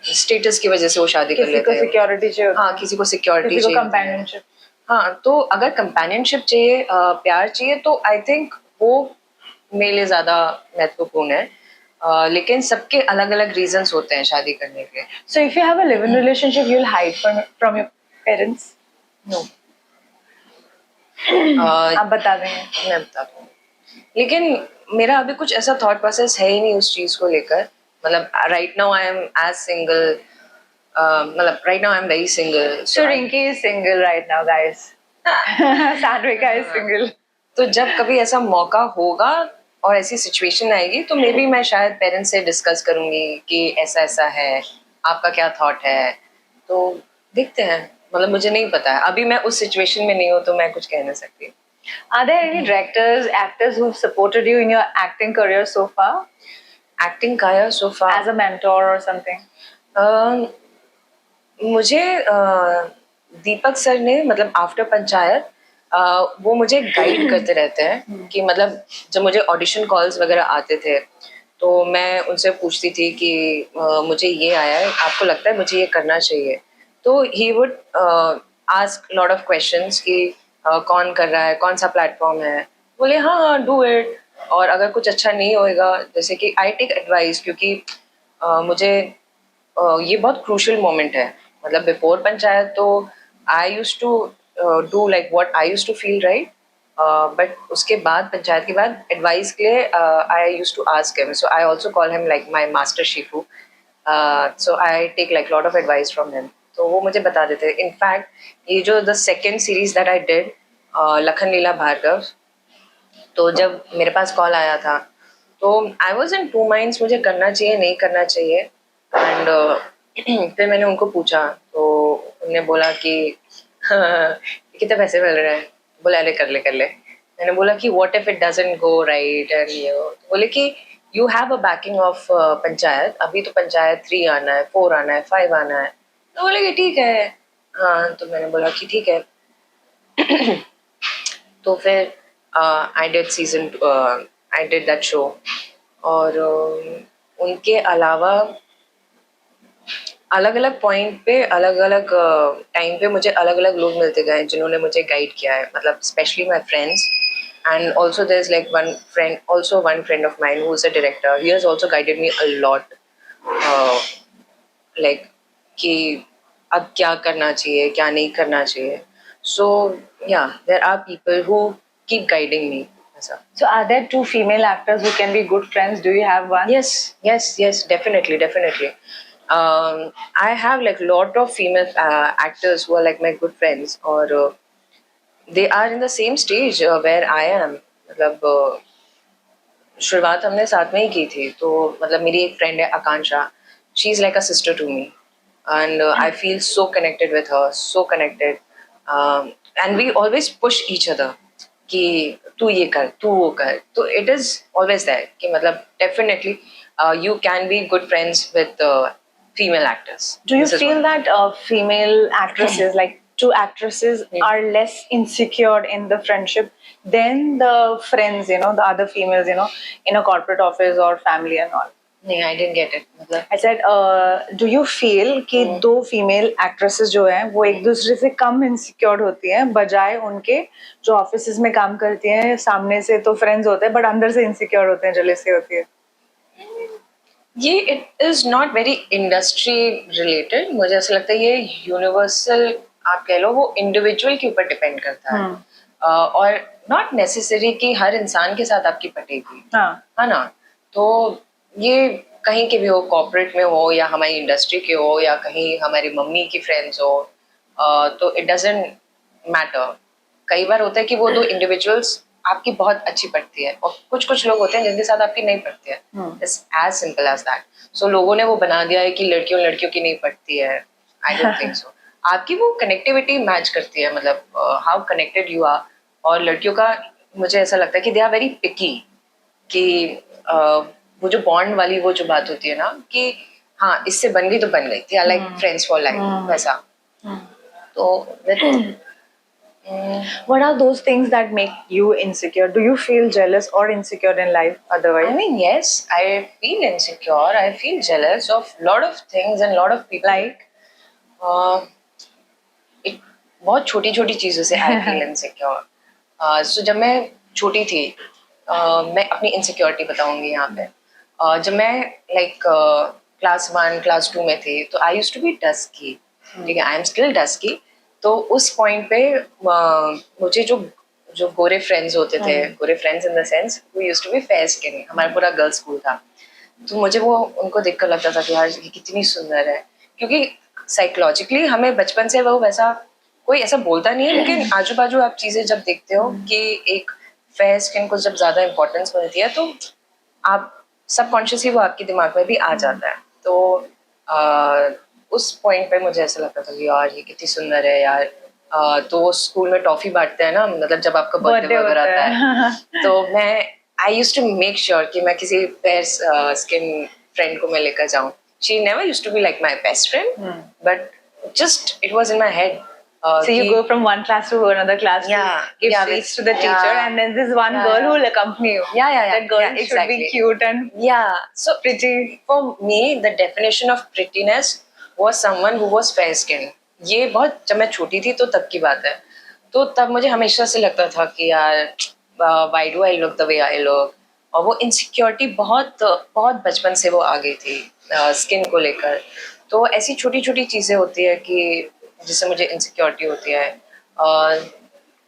स्टेटस की वजह से वो शादी कर लेते हैं. सिक्योरिटी चाहिए. हाँ, किसी को सिक्योरिटी चाहिए, कंपेनियनशिप. हाँ, तो अगर कंपेनियनशिप चाहिए, प्यार चाहिए, तो आई थिंक वो मेरे लिए ज्यादा महत्वपूर्ण है. लेकिन सबके अलग अलग रीजंस होते हैं शादी करने के. So if you have a live in relationship you will hide from your parents? No. आप बता देंगे? मैं बता दूँ, लेकिन मेरा अभी कुछ ऐसा थॉट प्रोसेस है ही नहीं उस चीज को लेकर. मतलब right now I am as single मतलब right now I'm very single. So Rinki is single right now, guys. Sadvika is single. तो जब कभी ऐसा मौका होगा और ऐसी सिचुएशन आएगी तो मे बी मैं शायद पेरेंट्स से डिस्कस करूंगी कि ऐसा ऐसा है, आपका क्या थॉट है, तो देखते हैं. मतलब मुझे नहीं पता है, अभी मैं उस सिचुएशन में नहीं हूँ तो मैं कुछ कह नहीं सकती. Are there any directors, actors who've supported you in your acting career so far? Acting career so far As a mentor or something? मुझे दीपक सर ने मतलब आफ्टर पंचायत वो मुझे गाइड करते रहते हैं कि मतलब जब मुझे ऑडिशन कॉल्स वगैरह आते थे तो मैं उनसे पूछती थी कि मुझे ये आया है, आपको लगता है मुझे ये करना चाहिए, तो he would ask lot of questions कि कौन कर रहा है, कौन सा प्लेटफॉर्म है, बोले हाँ हाँ डू इट, और अगर कुछ अच्छा नहीं होएगा जैसे कि आई टेक एडवाइस, क्योंकि मुझे ये बहुत क्रूशियल मोमेंट है. मतलब बिफोर पंचायत तो I use to do like what I use to feel right, but उसके बाद पंचायत के बाद एडवाइस के लिए I use to ask him, so I also call him like my master Shifu. So I take like lot of advice from him, तो वो मुझे बता देते हैं. इनफैक्ट ये जो the second series that I did, Lakhan Leela Bhargava, तो जब मेरे पास कॉल आया था तो I was in two minds, मुझे करना चाहिए नहीं करना चाहिए. एंड फिर मैंने उनको पूछा तो उन्होंने बोला कि कितने पैसे मिल रहे हैं, बोला अरे कर ले. मैंने बोला कि what if it doesn't go right, and ये बोले कि you have a banking of panchayat, अभी तो पंचायत 3 आना है, 4 आना है, 5 आना है. तो बोले कि ठीक है. हाँ, तो मैंने बोला कि ठीक है. तो फिर आई डिड दैट शो. और उनके अलावा अलग अलग पॉइंट पे अलग अलग टाइम पे मुझे अलग अलग लोग मिलते गए जिन्होंने मुझे गाइड किया है, मतलब specially my friends. And also there is like one friend of mine who is a director, he has also guided me a lot, like कि अब क्या करना चाहिए क्या नहीं करना चाहिए. So yeah there are people who keep guiding me. So are there 2 female actors who can be good friends? Do you have one? Yes, definitely. I have like lot of female actors who are like my good friends, or they are in the same stage where I am. मतलब शुरुआत हमने साथ में ही की थी, तो मतलब मेरी एक फ्रेंड है Akanksha, she is like a sister to me, and I feel so connected with her, so connected, and we always push each other कि तू ये कर, तू वो कर. तो it is always there कि मतलब definitely you can be good friends with female actors. Do you feel that female actresses, like 2 actresses, are less insecure in the friendship than the friends, you know, the other females, you know, in a corporate office or family and all? नहीं, I didn't get it. मतलब I said, do you feel कि 2 female actresses जो हैं वो एक दूसरे से कम insecure होती हैं बजाय उनके जो ऑफिसेज में काम करती हैं, सामने से तो फ्रेंड्स होते हैं बट अंदर से insecure होते हैं, जेलसी होती है? ये it is not very industry related, मुझे ऐसा लगता है ये यूनिवर्सल, आप कह लो वो इंडिविजुअल के ऊपर डिपेंड करता है. और नॉट नेसेसरी कि हर इंसान के साथ आपकी पटेगी. हाँ, है ना. तो ये कहीं के भी हो, कॉर्पोरेट में हो या हमारी इंडस्ट्री के हो या कहीं हमारी मम्मी की फ्रेंड्स हो, तो इट डजंट मैटर. कई बार होता है कि वो 2 इंडिविजुअल्स आपकी बहुत अच्छी पड़ती है और कुछ लोग होते हैं जिनके साथ आपकी नहीं पड़ती है. It's as simple as that. So लोगों ने वो बना दिया है कि लड़कियों की नहीं पड़ती है. I don't think so. आपकी वो कनेक्टिविटी मैच करती है, मतलब हाउ कनेक्टेड यू आर. और लड़कियों का मुझे ऐसा लगता है कि दे आर वेरी पिकी, कि वो जो बॉन्ड वाली वो जो बात होती है ना कि हाँ इससे बन गई तो बन गई, they are like friends for life, वैसा. तो what are those things that make you insecure? Do you feel jealous or insecure in life otherwise? I mean, yes, I feel insecure. I feel jealous of lot of things and lot of people. Like? एक बहुत छोटी छोटी चीज़ों से I feel insecure. So जब मैं छोटी थी, मैं अपनी इनसिक्योरिटी बताऊंगी यहाँ पे. जब मैं लाइक क्लास 1 क्लास 2 में थी तो I used to be dusky. ठीक है, आई एम स्टिल डस्की. तो उस पॉइंट पे मुझे जो गोरे फ्रेंड्स होते थे, गोरे friends in the sense we used to be fair skin, हमारा पूरा गर्ल्स स्कूल था, तो मुझे वो उनको देखकर लगता था कि यार ये कितनी सुंदर है, क्योंकि साइकोलॉजिकली हमें बचपन से वो वैसा कोई ऐसा बोलता नहीं है, लेकिन आजू बाजू आप चीजें जब देखते हो कि एक फेयर स्किन को जब ज्यादा इम्पोर्टेंस मिलती है, तो आप सबकॉन्शियसली वो आपके दिमाग में भी आ जाता है। तो उस पॉइंट पे मुझे ऐसा लगता था कि यार ये कितनी सुंदर है यार। तो वो स्कूल में टॉफी बांटते हैं ना, मतलब जब आपका बर्थडे वगैरह आता है, तो मैं I used to make sure कि मैं किसी फेयर स्किन फ्रेंड को मैं लेकर जाऊं। She never used to be like my best friend, but just it was in my head. So you go from one class to another class to give sweets to the teacher, and then this one girl who will accompany you. That girl should be cute and so pretty. For me, the definition of prettiness was someone who was fair skinned. ये बहुत जब मैं छोटी थी तो तब की बात है। तो तब मुझे हमेशा से लगता था कि यार why do I look the way I look, और वो इनसिक्योरिटी बहुत बहुत बचपन से वो आ गई थी स्किन को लेकर। तो ऐसी छोटी छोटी चीज़ें होती है कि जिससे मुझे इनसिक्योरिटी होती है। और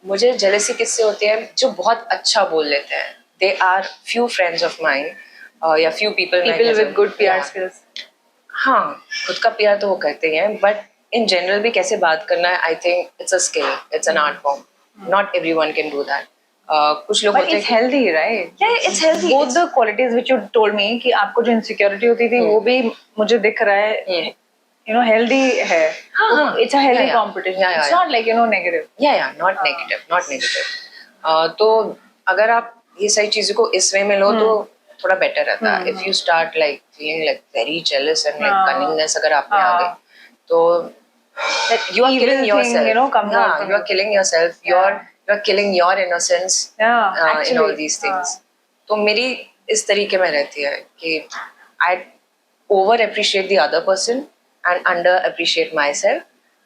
मुझे जेलसी किससे होती है, जो बहुत अच्छा बोल लेते हैं। They are few friends of mine या few people with good PR skills. हाँ, खुद का PR तो वो करते ही हैं, बट इन जनरल भी कैसे बात करना है, आई think it's a skill, it's an art form. Not everyone can do that. कुछ लोग होते हैं, it's healthy, right? Yeah, it's healthy. Both the qualities which you told me कि आपको जो insecurity होती थी वो भी मुझे दिख रहा है, you know, healthy है. It's a healthy competition. It's not like, you know, negative. Yeah, not negative, not negative. तो अगर आप ये सही चीजों को इस वे में लो तो थोड़ा बेटर रहता है. If you start like feeling like very jealous and like cunningness अगर आप में आ गए, तो you are killing yourself. You know, comes out. You are killing yourself. You're killing your innocence. In all these things. तो मेरी इस तरीके में रहती है कि I over appreciate the other person and under appreciate myself.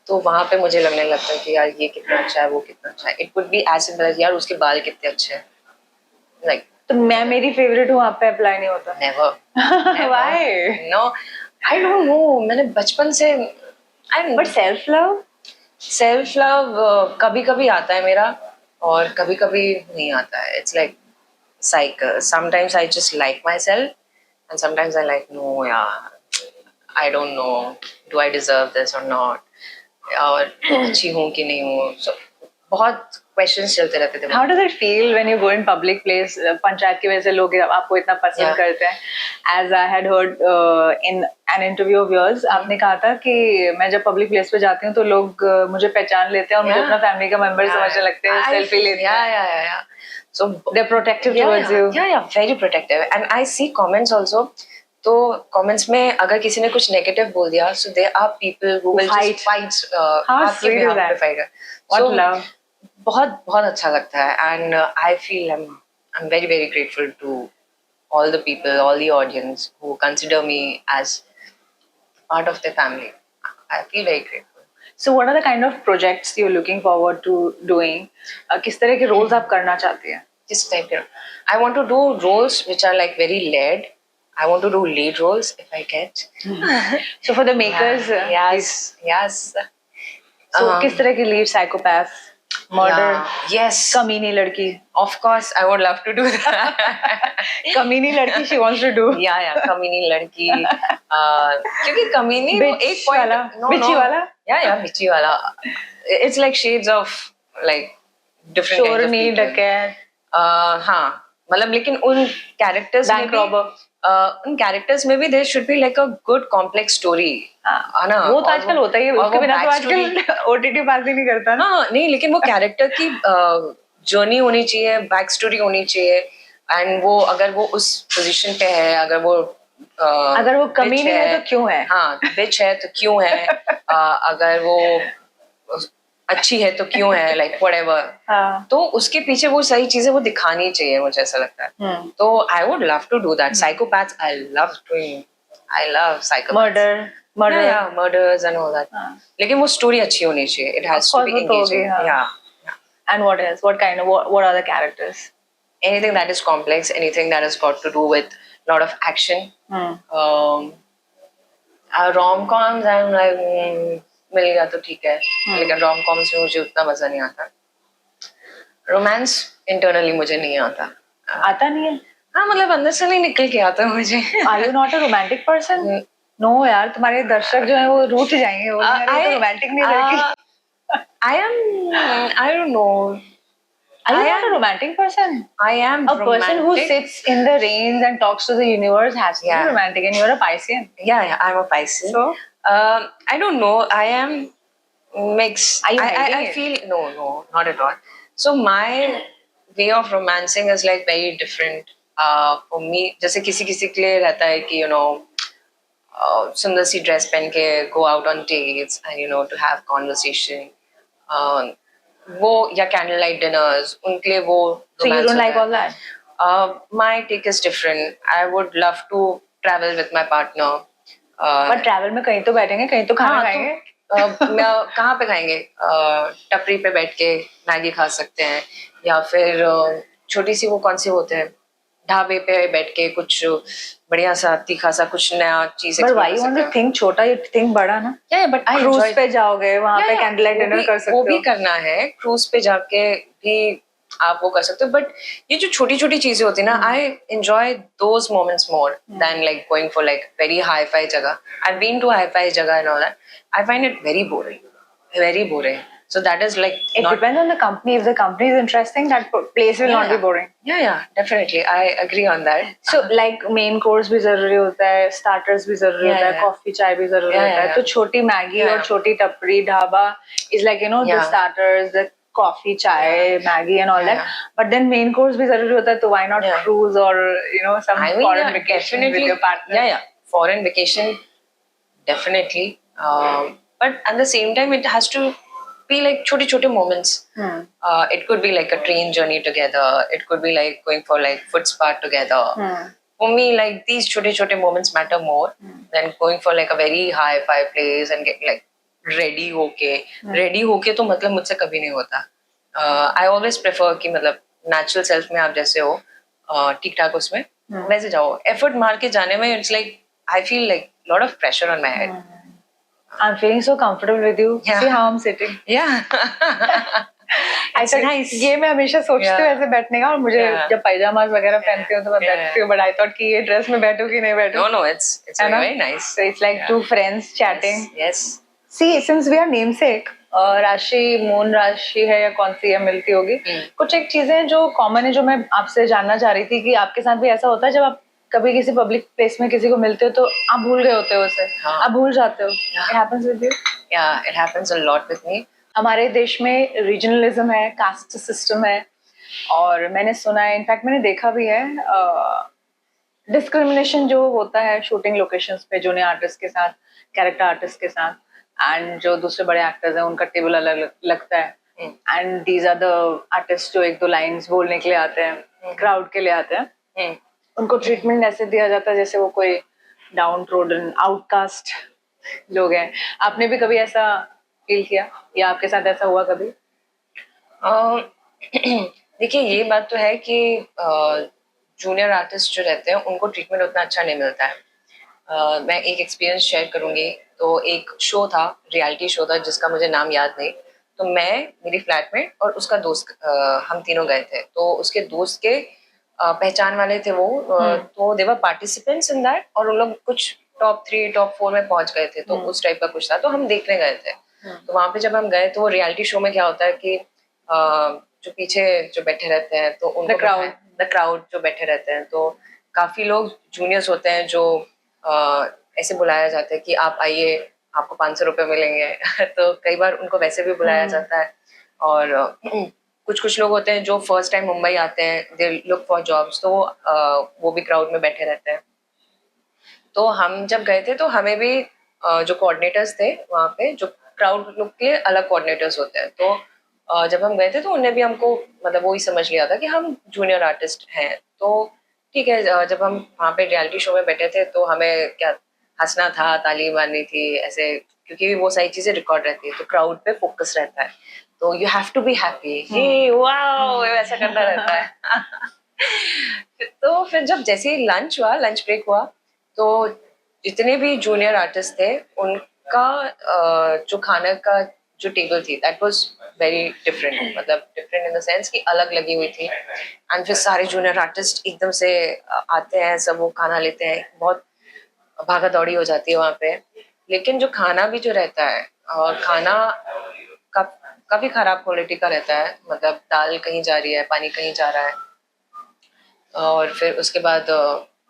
तो वहाँ पे मुझे लगने लगता है कि यार ये कितना अच्छा है, वो कितना अच्छा है. It would be as simple as यार उसके बाल कितने अच्छे हैं. Like तो मैं मेरी फेवरेट हूँ, आप पे अप्लाई नहीं होता. Never. Why? No, I don't know. मैंने बचपन से But self love? Self love कभी कभी आता है मेरा और कभी कभी नहीं आता है. It's like cycle. Sometimes I just like myself and sometimes I like no I don't know, do I deserve this or not, और अच्छी हूँ कि नहीं हूँ. So बहुत questions चलते रहते थे. How does it feel when you go in public place? Panchayat की वजह से लोग आपको इतना पसंद करते हैं. As I had heard in an interview of yours, आपने कहा था कि मैं जब public place पे जाती हूँ तो लोग मुझे पहचान लेते हैं और मुझे अपना family का member समझने लगते हैं, selfie लेते हैं. Yeah. So they're protective towards you. Yeah, very protective. And I see comments also. तो कमेंट्स में अगर किसी ने कुछ नेगेटिव बोल दिया, so there are people who will just fight. आपके behalf पे fight. What love. बहुत बहुत अच्छा लगता है. And I feel I'm very very grateful to all the people, all the audience who consider me as part of their family. I feel very grateful. So what are the kind of projects you're looking forward to doing? किस तरह के roles आप करना चाहती हैं? This type of, I want to do roles which are like very led. I want to do lead roles if I get. So for the makers, yes. So किस तरह की lead? Psychopath, murder, yes, कमीनी लड़की. Of course, I would love to do that. कमीनी लड़की she wants to do. Yeah, कमीनी लड़की. क्योंकि कमीनी वो एक point वाला, बिची वाला. Yeah, बिची वाला. It's like shades of like different kinds of people. डकैत. हाँ, मतलब लेकिन उन characters में भी उन कैरेक्टर्स में भी there should be like a good complex story. है ना? वो तो आजकल होता ही है, उसके बिना तो आजकल ओटीटी पास ही नहीं करता ना. नहीं, लेकिन वो कैरेक्टर की जर्नी होनी चाहिए, बैक स्टोरी होनी चाहिए. एंड वो अगर वो उस पोजीशन पे है, अगर वो कमीनी है तो क्यों है. हाँ, बिच है तो क्यों है. अगर वो अच्छी है तो क्यों है, लाइक व्हाटएवर. तो उसके पीछे वो सही चीजें वो दिखानी चाहिए, मुझे ऐसा लगता है. तो I would love to do that. Psychopaths I love doing. I love psychopaths, murders and all that. लेकिन वो स्टोरी अच्छी होनी चाहिए. It has to be engaging. And what else? What are the characters? Anything that is complex, anything that has got to do with lot of action. Rom-coms, I'm like मिल गया तो ठीक है. लेकिन rom-coms में मुझे उतना मजा नहीं आता. रोमांस इंटरनली मुझे नहीं आता. आता नहीं है? हाँ, मतलब अंदर से नहीं निकल के आता मुझे. Are you not a romantic person? No यार, तुम्हारे दर्शक जो है वो रूठ जाएंगे, वो यार ये तो रोमांटिक नहीं लड़की। I don't know. Are you I not a am romantic person? I am A person who romantic. sits in the rains and talks to the universe has to be Yeah. romantic, and you're a Piscean. Yeah, I'm a Pisces. So, I don't know. I am mixed. Are you I hiding it? feel no, not at all. So my way of romancing is like very different. For me, जैसे किसी किसी के लिए रहता है कि सुंदर सी dress पहन के go out on dates and to have conversation. वो या कैंडल लाइट डिनर्स उनके लिए वो so you romance don't होता like है. all that? My take is different. I would love to travel with my partner. But travel में कहीं तो बैठेंगे, कहीं तो खाना खाएंगे. कहाँ पे खाएंगे? टपरी पे बैठ के मैगी खा सकते हैं या फिर छोटी सी वो कौन सी होते हैं ढाबे पे बैठ के कुछ बढ़िया सा तीखा सा कुछ नया चीज But explore why कर you want सकते to हैं. think छोटा, you think बड़ा ना? Yeah, but I cruise enjoy. पे जाओगे, वहाँ पे कैंडल लाइट डिनर कर सकते हो. वो भी करना है, क्रूज पे जाके भी आप वो कर सकते हो. बट ये जो छोटी छोटी चीजें होती है ना, I enjoy those moments more than like going for like very hi fi जगह. I been to hi fi जगह and all that. I find it very boring. So that is like it depends on the company. If the company is interesting, that place will not be boring. Yeah, definitely. I agree on that. So like main course भी जरूरी होता है, starters भी जरूरी होता है, coffee चाय भी जरूरी होता है. तो छोटी मैगी और छोटी टपरी dhaba is like the starters, the coffee चाय, maggie and all that. But then main course भी जरूरी होता है, तो why not cruise or some foreign vacation with your partner? Yeah, foreign vacation definitely. But at the same time, it has to be like छोटे moments. It could be like a train journey together. It could be like going for like foot spa together. For me, like these छोटे moments matter more than going for like a very high five place and get like ready होके. Ready होके तो मतलब मुझसे कभी नहीं होता. I always prefer कि मतलब natural self में आप जैसे हो ठीक ठाक उसमें वैसे जाओ. Effort मार के जाने में it's like I feel like lot of pressure on my head. I'm feeling so comfortable with you. Yeah. See how I'm sitting. Yeah. It's nice. ये मैं हमेशा सोचती हूँ ऐसे बैठने का, और मुझे जब पायजामास वगैरह पहनती हूँ तो मैं बैठती हूँ, but I thought कि ये ड्रेस में बैठूँ कि नहीं बैठूँ. No, it's very nice. So it's like two friends chatting. Yes. See, since we are namesake, राशि मून राशि है या कौन सी है मिलती होगी. कुछ एक चीजें जो कॉमन है जो मैं आपसे जानना चाह रही थी कि आपके साथ भी ऐसा होता है जब आप कभी किसी पब्लिक प्लेस में किसी को मिलते हो तो आप भूल गए होते हो उसे. आप भूल जाते हो. It happens with you? Yeah, it happens a lot with me. हमारे देश में रीजनलिज्म है, कास्ट सिस्टम है, और मैंने सुना है, इनफैक्ट मैंने देखा भी है, डिस्क्रिमिनेशन जो होता है शूटिंग लोकेशंस पे जूनियर आर्टिस्ट के साथ, कैरेक्टर आर्टिस्ट के साथ, एंड जो दूसरे बड़े एक्टर्स हैं उनका टेबल अलग लगता है. And these are the artist जो एक दो लाइंस बोलने के लिए आते हैं, क्राउड के लिए आते हैं. उनको ट्रीटमेंट ऐसे दिया जाता है जैसे वो कोई डाउन ट्रोडन आउटकास्ट लोग हैं. आपने भी कभी ऐसा फील किया या आपके साथ ऐसा हुआ कभी? देखिए ये बात तो है कि जूनियर आर्टिस्ट जो रहते हैं उनको ट्रीटमेंट उतना अच्छा नहीं मिलता है. मैं एक एक्सपीरियंस शेयर करूंगी. तो एक शो था, रियलिटी शो था जिसका मुझे नाम याद नहीं. तो मैं मेरी फ्लैटमेट और उसका दोस्त हम तीनों गए थे. तो उसके दोस्त के पहचान वाले थे वो. तो दे वर पार्टिसिपेंट्स इन दैट, और उन लोग कुछ टॉप 3 टॉप 4 में पहुंच गए थे. तो उस टाइप का कुछ था. तो हम देखने गए थे. तो वहां पे जब हम गए तो वो रियलिटी शो में क्या होता है कि जो पीछे जो बैठे रहते हैं तो उनको द क्राउड जो बैठे रहते हैं, तो काफी लोग जूनियर्स होते हैं जो ऐसे बुलाया जाता है कि आप आइए, आपको 500 रुपए मिलेंगे. तो कई बार उनको वैसे भी बुलाया जाता है. और कुछ लोग होते हैं जो फर्स्ट टाइम मुंबई आते हैं, दे लुक फॉर जॉब्स, तो वो भी क्राउड में बैठे रहते हैं. तो हम जब गए थे तो हमें भी जो कोऑर्डिनेटर्स थे वहाँ पे, जो क्राउड लोग के अलग कोऑर्डिनेटर्स होते हैं, तो जब हम गए थे तो उन्होंने भी हमको मतलब वो ही समझ लिया था कि हम जूनियर आर्टिस्ट हैं. तो ठीक है, जब हम वहाँ पे रियलिटी शो में बैठे थे तो हमें क्या हंसना था, ताली मारनी थी ऐसे, क्योंकि वो सारी चीजें रिकॉर्ड रहती है तो क्राउड पे फोकस रहता है. तो you have to be happy, hey wow, ऐसा करना रहता है. तो फिर जब जैसे ही लंच ब्रेक हुआ, तो जितने भी जूनियर आर्टिस्ट थे उनका जो खाने का जो टेबल थी दैट वाज वेरी डिफरेंट. मतलब डिफरेंट इन द सेंस कि अलग लगी हुई थी. एंड फिर सारे जूनियर आर्टिस्ट एकदम से आते हैं, सब वो खाना लेते हैं. बहुत भागा दौड़ी हो जाती है वहाँ पे। लेकिन जो खाना भी जो रहता है, खाना काफी खराब क्वालिटी का रहता है, मतलब दाल कहीं जा रही है, पानी कहीं जा रहा है। और फिर उसके बाद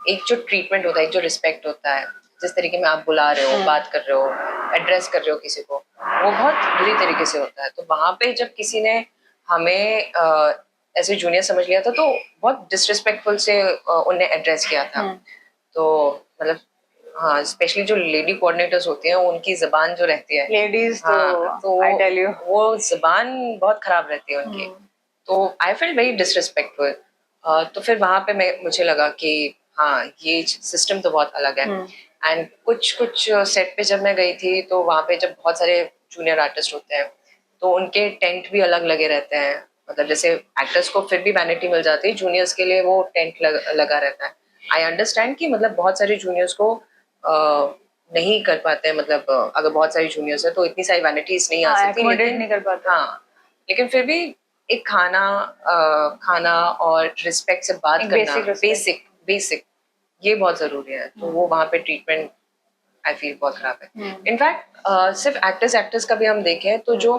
एक जो ट्रीटमेंट होता है, एक जो रिस्पेक्ट होता है, जिस तरीके में आप बुला रहे हो, बात कर रहे हो, एड्रेस कर रहे हो किसी को, वो बहुत बुरी तरीके से होता है। तो वहाँ पे जब किसी ने हमें ऐसे जूनियर समझ लिया था, तो बहुत डिसरिस्पेक्टफुल से उन्हें एड्रेस किया था। तो मतलब हाँ, स्पेशली जो लेडी कोऑर्डिनेटर्स होती हैं, उनकी जबान जो रहती है, लेडीज तो आई टेल यू, वो जबान बहुत खराब रहती है उनकी। तो आई फील वेरी डिसरिस्पेक्टफुल। तो फिर वहां पे मुझे लगा कि हाँ, ये सिस्टम तो बहुत अलग है। एंड कुछ सेट पे जब मैं गई थी, तो वहां पे जब बहुत सारे जूनियर आर्टिस्ट होते हैं, तो उनके टेंट भी अलग लगे रहते हैं। मतलब जैसे एक्टर्स को फिर भी वैनिटी मिल जाती है, जूनियर्स के लिए वो टेंट लगा रहता है। आई अंडरस्टैंड कि मतलब बहुत सारे जूनियर्स को नहीं कर पाते हैं, मतलब अगर बहुत सारी जूनियर्स है तो इतनी सारी वैनिटीज नहीं आ सकती, लेकिन नहीं कर पाते। हाँ, लेकिन फिर भी एक खाना और रिस्पेक्ट से बात करना, बेसिक ये बहुत जरूरी है। तो वो वहाँ पे ट्रीटमेंट आई फील बहुत खराब है। इनफैक्ट सिर्फ एक्टर्स का भी हम देखें तो जो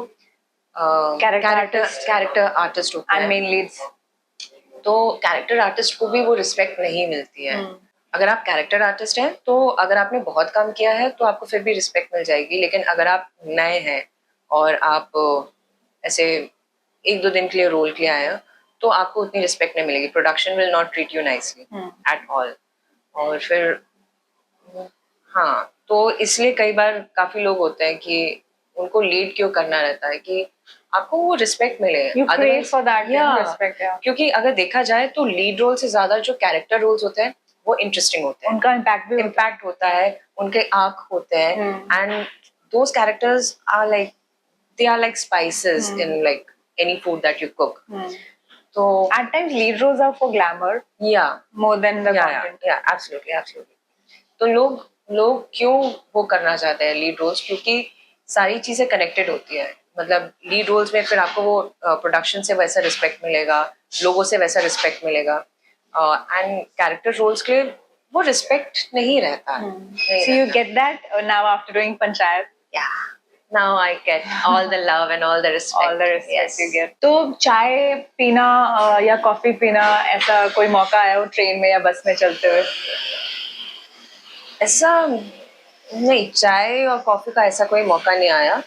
कैरेक्टर आर्टिस्ट होते हैं, मेन लीड्स, तो कैरेक्टर आर्टिस्ट को भी वो रिस्पेक्ट नहीं मिलती है। अगर आप कैरेक्टर आर्टिस्ट हैं, तो अगर आपने बहुत काम किया है तो आपको फिर भी रिस्पेक्ट मिल जाएगी। लेकिन अगर आप नए हैं और आप ऐसे 1-2 दिन के लिए रोल के लिए आए हैं, तो आपको उतनी रिस्पेक्ट नहीं मिलेगी। Production will not treat you nicely at all. और फिर हाँ, तो इसलिए कई बार काफी लोग होते हैं कि उनको लीड क्यों करना रहता है कि आपको वो रिस्पेक्ट मिले। क्योंकि अगर देखा जाए तो लीड रोल से ज्यादा जो कैरेक्टर रोल्स होते हैं वो इंटरेस्टिंग होते हैं, उनका इम्पैक्ट होता है, उनके आर्क होते हैं। And those characters are like, they are like spices in like any food that you cook. So at times lead roles are for glamour, more than the content. Absolutely. तो लोग क्यों वो करना चाहते हैं लीड रोल्स? क्योंकि सारी चीजें कनेक्टेड होती है। मतलब लीड रोल्स में फिर आपको वो प्रोडक्शन से वैसा रिस्पेक्ट मिलेगा, लोगों से वैसा रिस्पेक्ट मिलेगा। एंड कैरेक्टर रोल्स के लिए वो रिस्पेक्ट नहीं रहता। So you get that now after doing Panchayat? Yeah. Now I get all the love and all the respect. Yes. You get. तो चाय पीना या कॉफी पीना, ऐसा कोई मौका आया हो ट्रेन में या बस में चलते हुए? ऐसा नहीं, चाय और कॉफी का ऐसा कोई मौका नहीं आया,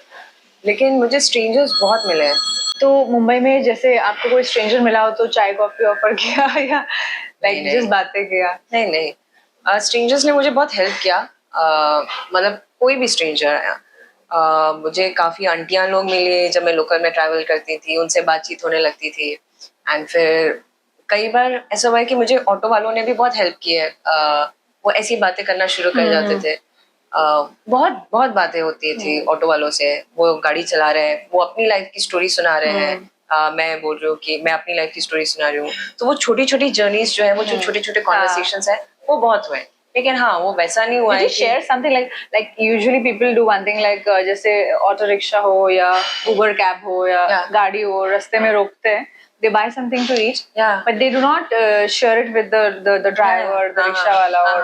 लेकिन मुझे स्ट्रेंजर्स बहुत मिले हैं। तो मुंबई में जैसे आपको कोई स्ट्रेंजर मिला हो तो चाय कॉफी ऑफर किया या लाइक जिस बातें किया? नहीं, स्ट्रेंजर्स ने मुझे बहुत हेल्प किया। मतलब कोई भी स्ट्रेंजर, मुझे काफी आंटियां लोग मिली जब मैं लोकल में ट्रैवल करती थी, उनसे बातचीत होने लगती थी। एंड फिर कई बार ऐसा हुआ है कि मुझे ऑटो वालों ने भी बहुत हेल्प की है। वो ऐसी बातें करना शुरू कर जाते थे। बहुत बातें होती थी ऑटो वालों से। वो गाड़ी चला रहे हैं, वो अपनी लाइफ की स्टोरी सुना रहे हैं, मैं बोल रही हूँ कि मैं अपनी लाइफ की स्टोरी सुना रही हूँ। तो वो छोटी छोटी जर्नीज जो है, वो जो छोटे छोटे कॉन्वर्सेशंस है, वो बहुत हुए। लेकिन हाँ, वो वैसा नहीं हुआ है। Share something like usually people do one thing, like जैसे ऑटो रिक्शा हो या उबर कैब हो या गाड़ी हो, रास्ते में रोकते हैं, they buy something to eat, but they do not share it with the driver, the rickshaw wala or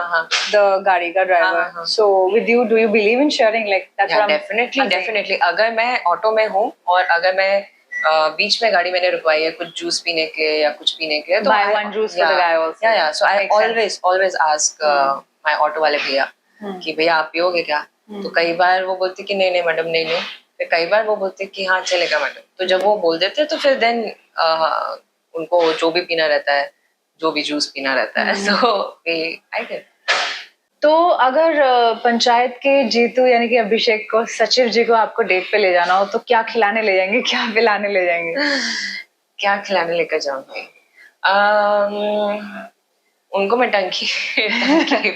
the gaadi ka driver. So with you, do you believe in sharing? Like that's what definitely. अगर मैं auto में हूँ और अगर मैं बीच में गाड़ी मैंने रुकवाई है कुछ जूस पीने के लिए या कुछ पीने के लिए, तो buy one juice for the guy also. So I always ask my auto वाले भैया कि भैया आप पियोगे क्या? तो कई बार वो बोलते कि नहीं मैडम, नहीं। फिर कई बार वो बोलते कि हाँ चलेगा मैडम। तो जब वो बोल देते तो फिर देन उनको जो भी पीना रहता है, जो भी जूस पीना रहता है, तो आई गेट। तो अगर पंचायत के जीतू यानी कि अभिषेक को, सचिव जी को आपको डेट पे ले जाना हो तो क्या खिलाने ले जाएंगे, क्या पिलाने ले जाएंगे? क्या खिलाने लेकर जाऊंगी? उनको मैं टंकी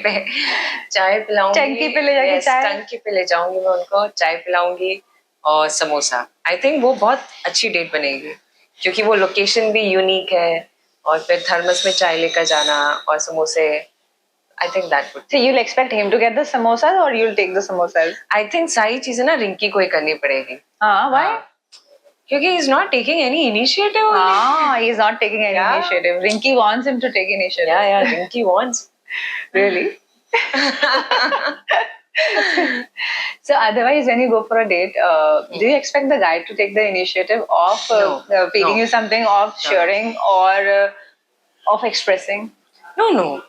पे चाय पिलाऊंगी। टंकी पे ले जाके टंकी पे ले जाऊंगी मैं उनको, चाय पिलाऊंगी और समोसा। आई थिंक वो बहुत अच्छी डेट बनेगी, क्योंकि वो लोकेशन भी यूनिक है। और फिर थर्मस में चाय लेकर जाना और समोसे, I think that would. So you'll expect him to get the samosas or you'll take the samosas? I think सारी चीजें ना रिंकी को ही करनी पड़ेगी। Why? क्योंकि he's not taking any initiative. He's not taking any initiative. Rinki wants him to take initiative. Yeah, Rinki wants. Really? So otherwise, when you go for a date, do you expect the guy to take the initiative of feeding No. you something, of sharing, or of expressing? No.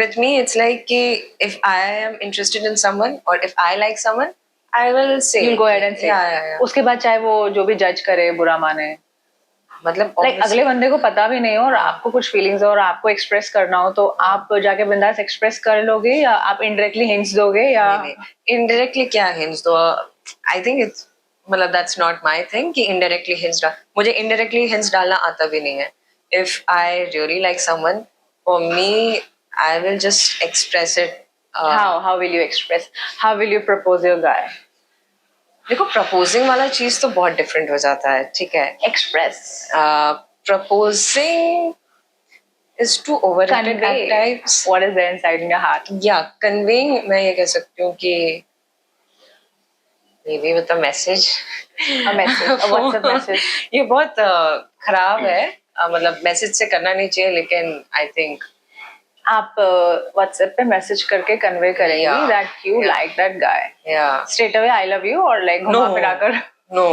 With me, it's like कि if I am interested in someone or if I like someone, I will say. You'll go ahead and say. Yeah. उसके बाद चाहे वो जो भी जज करे, बुरा माने, मतलब लाइक अगले बंदे को पता भी नहीं हो और आपको कुछ फीलिंग्स हो और आपको एक्सप्रेस करना हो, तो आप जाके बिंदास एक्सप्रेस कर लोगे या आप इनडायरेक्टली हिंट्स दोगे या इनडायरेक्टली क्या हिंट्स दो? आई थिंक इट्स मतलब दैट्स नॉट माय थिंग कि इनडायरेक्टली हिंट्स डाल, मुझे इनडायरेक्टली हिंट्स डालना आता भी नहीं है. If I really like someone, for me I will just express it. How will you express, how will you propose your guy? देखो, प्रपोजिंग वाला चीज तो बहुत डिफरेंट हो जाता है, ठीक है. Express, proposing is too overrated at times. What is there inside in your heart? Yeah, conveying, मैं ये कह सकती हूँ कि maybe with a message. A message, a WhatsApp message. ये बहुत खराब है. मतलब मैसेज से करना नहीं चाहिए, लेकिन I think आप WhatsApp पे मैसेज करके कन्वे करेंगी that you like that guy. Yeah. Straight away I love you और like घुमा फिरा कर? No.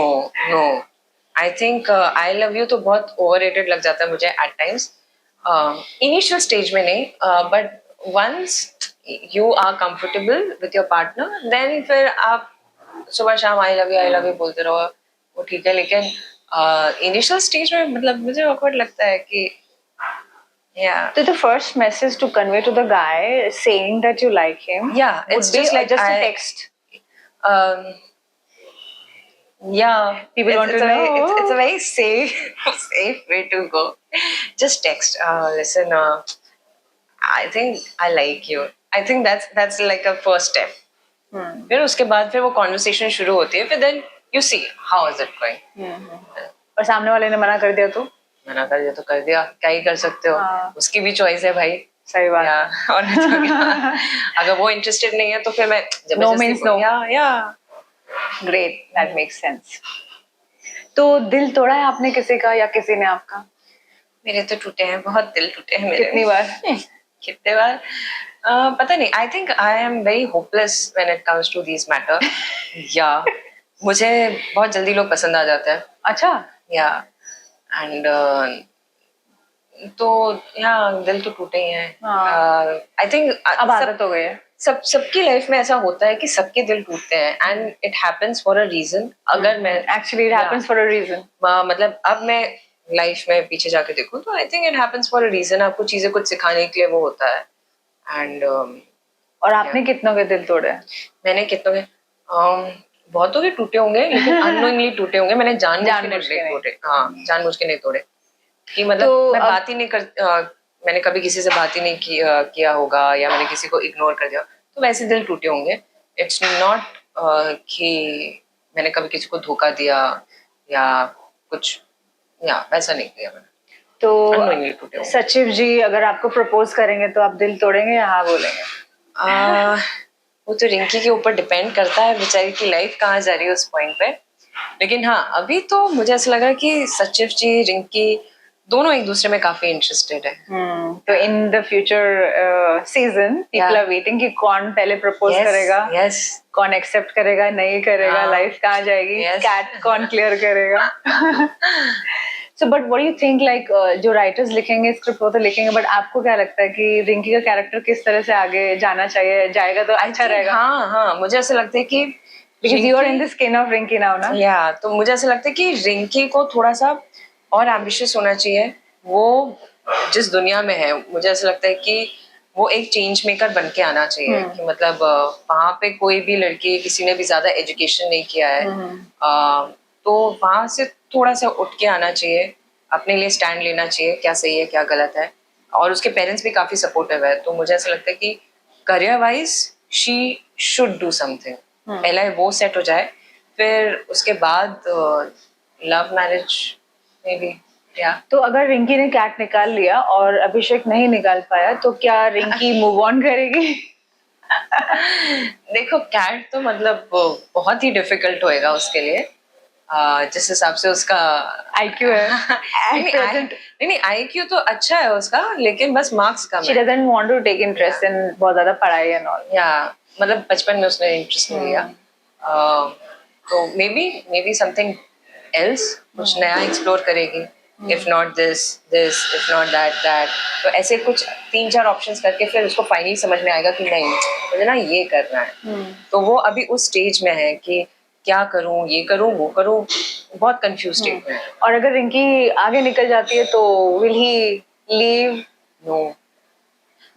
I think I love you तो बहुत overrated लग जाता है मुझे at times. इनिशियल स्टेज में नहीं, but once you are comfortable with your partner, then फिर आप सुबह शाम आई लव यू बोलते रहो, वो ठीक है. लेकिन इनिशियल स्टेज में मतलब मुझे awkward लगता है कि So the first message to convey to the guy saying that you like him, it's just like just a text. People want to know. It's a very safe way to go. Just text. Listen, I think I like you. I think that's like a first step. फिर उसके बाद फिर वो conversation शुरू होती है. फिर then you see how is it going. और सामने वाले ने मना कर दिया तो कर दिया, क्या ही कर सकते हो. उसकी भी चॉइस है भाई. सही बात. और अगर वो इंटरेस्टेड नहीं है तो फिर मैं no means no. Great, that makes sense. तो दिल तोड़ा है आपने किसी का या किसी ने आपका? मेरे तो टूटे हैं, बहुत दिल टूटे हैं मेरे. कितनी बार? पता नहीं. I think I am very hopeless when it comes to these matter. या मुझे बहुत जल्दी लोग पसंद आ जाते हैं. अच्छा. या एंड तो दिल तो टूटे ही हैं. आई थिंक अब आदत हो गई है. सबकी लाइफ में ऐसा होता है कि सबके दिल टूटते हैं and it happens for a reason. अगर मैं actually it happens for a reason, मतलब अब मैं लाइफ में पीछे जाके देखूं तो I think it happens for a reason. आपको चीजें कुछ सिखाने के लिए वो होता है. एंड और आपने कितनों के दिल तोड़े? मैंने कितनों के बहुतों के टूटे होंगे, लेकिन अननोइंगली टूटे होंगे. मैंने जानबूझ के नहीं तोड़े. जानबूझ के नहीं तोड़े कि मतलब तो मैं बात ही नहीं कर, मैंने कभी किसी से बात ही नहीं किया होगा या मैंने किसी को इग्नोर कर दिया, तो वैसे दिल टूटे होंगे. इट्स नॉट कि मैंने कभी किसी को धोखा दिया या कुछ, वैसा नहीं किया मैंने. तो सचिव जी अगर आपको प्रपोज करेंगे तो आप दिल तोड़ेंगे या हाँ बोलेंगे? वो तो रिंकी के ऊपर डिपेंड करता है, बेचारी की लाइफ कहाँ जा रही है उस पॉइंट पे. लेकिन हाँ, अभी तो मुझे ऐसा लगा कि सचिव जी रिंकी दोनों एक दूसरे में काफी इंटरेस्टेड है. तो in the future season people are waiting कि कौन पहले प्रपोज करेगा, कौन एक्सेप्ट करेगा, नहीं करेगा, लाइफ कहाँ जाएगी, कैट कौन क्लियर करेगा. So but what do you think, like जो राइटर्स लिखेंगे स्क्रिप्ट वो तो लिखेंगे, बट आपको क्या लगता है कि रिंकी का कैरेक्टर किस तरह से आगे जाना चाहिए, जाएगा तो अच्छा रहेगा? हाँ, मुझे ऐसा लगता है कि because you are in the skin of Rinki now ना. तो मुझे ऐसा लगता है कि रिंकी को थोड़ा सा और एम्बिशियस होना चाहिए. वो जिस दुनिया में है, मुझे ऐसा लगता है कि वो एक चेंज मेकर बन के आना चाहिए. कि मतलब वहाँ पे कोई भी लड़की, किसी ने भी ज्यादा एजुकेशन नहीं किया है, तो वहां से थोड़ा सा उठ के आना चाहिए, अपने लिए स्टैंड लेना चाहिए, क्या सही है क्या गलत है. और उसके पेरेंट्स भी काफी सपोर्टिव है, तो मुझे ऐसा लगता है कि career wise she should do something. पहले वो सेट हो जाए, फिर उसके बाद लव मैरिज मे बी. तो अगर रिंकी ने कैट निकाल लिया और अभिषेक नहीं निकाल पाया तो क्या रिंकी मूव ऑन करेगी? देखो, कैट तो मतलब बहुत ही डिफिकल्ट होएगा उसके लिए. जिस हिसाब से उसका IQ है नहीं at present. नहीं IQ तो अच्छा है उसका, लेकिन बस मार्क्स कम She है। doesn't want to take interest in बहुत ज़्यादा पढ़ाई and all. या मतलब बचपन में उसने इंटरेस्ट नहीं लिया। तो मे बी समथिंग एल्स, कुछ नया एक्सप्लोर करेगी। If not this this, if not that, तो ऐसे कुछ 3-4 ऑप्शंस करके फिर उसको फाइनली समझ में आएगा कि नहीं, मुझे ना ये करना है। तो वो अभी उस स्टेज में है कि क्या करूं, ये करूं, वो करूं, बहुत कंफ्यूज स्टेट में है। और अगर रिंकी आगे निकल जाती है तो will he leave no,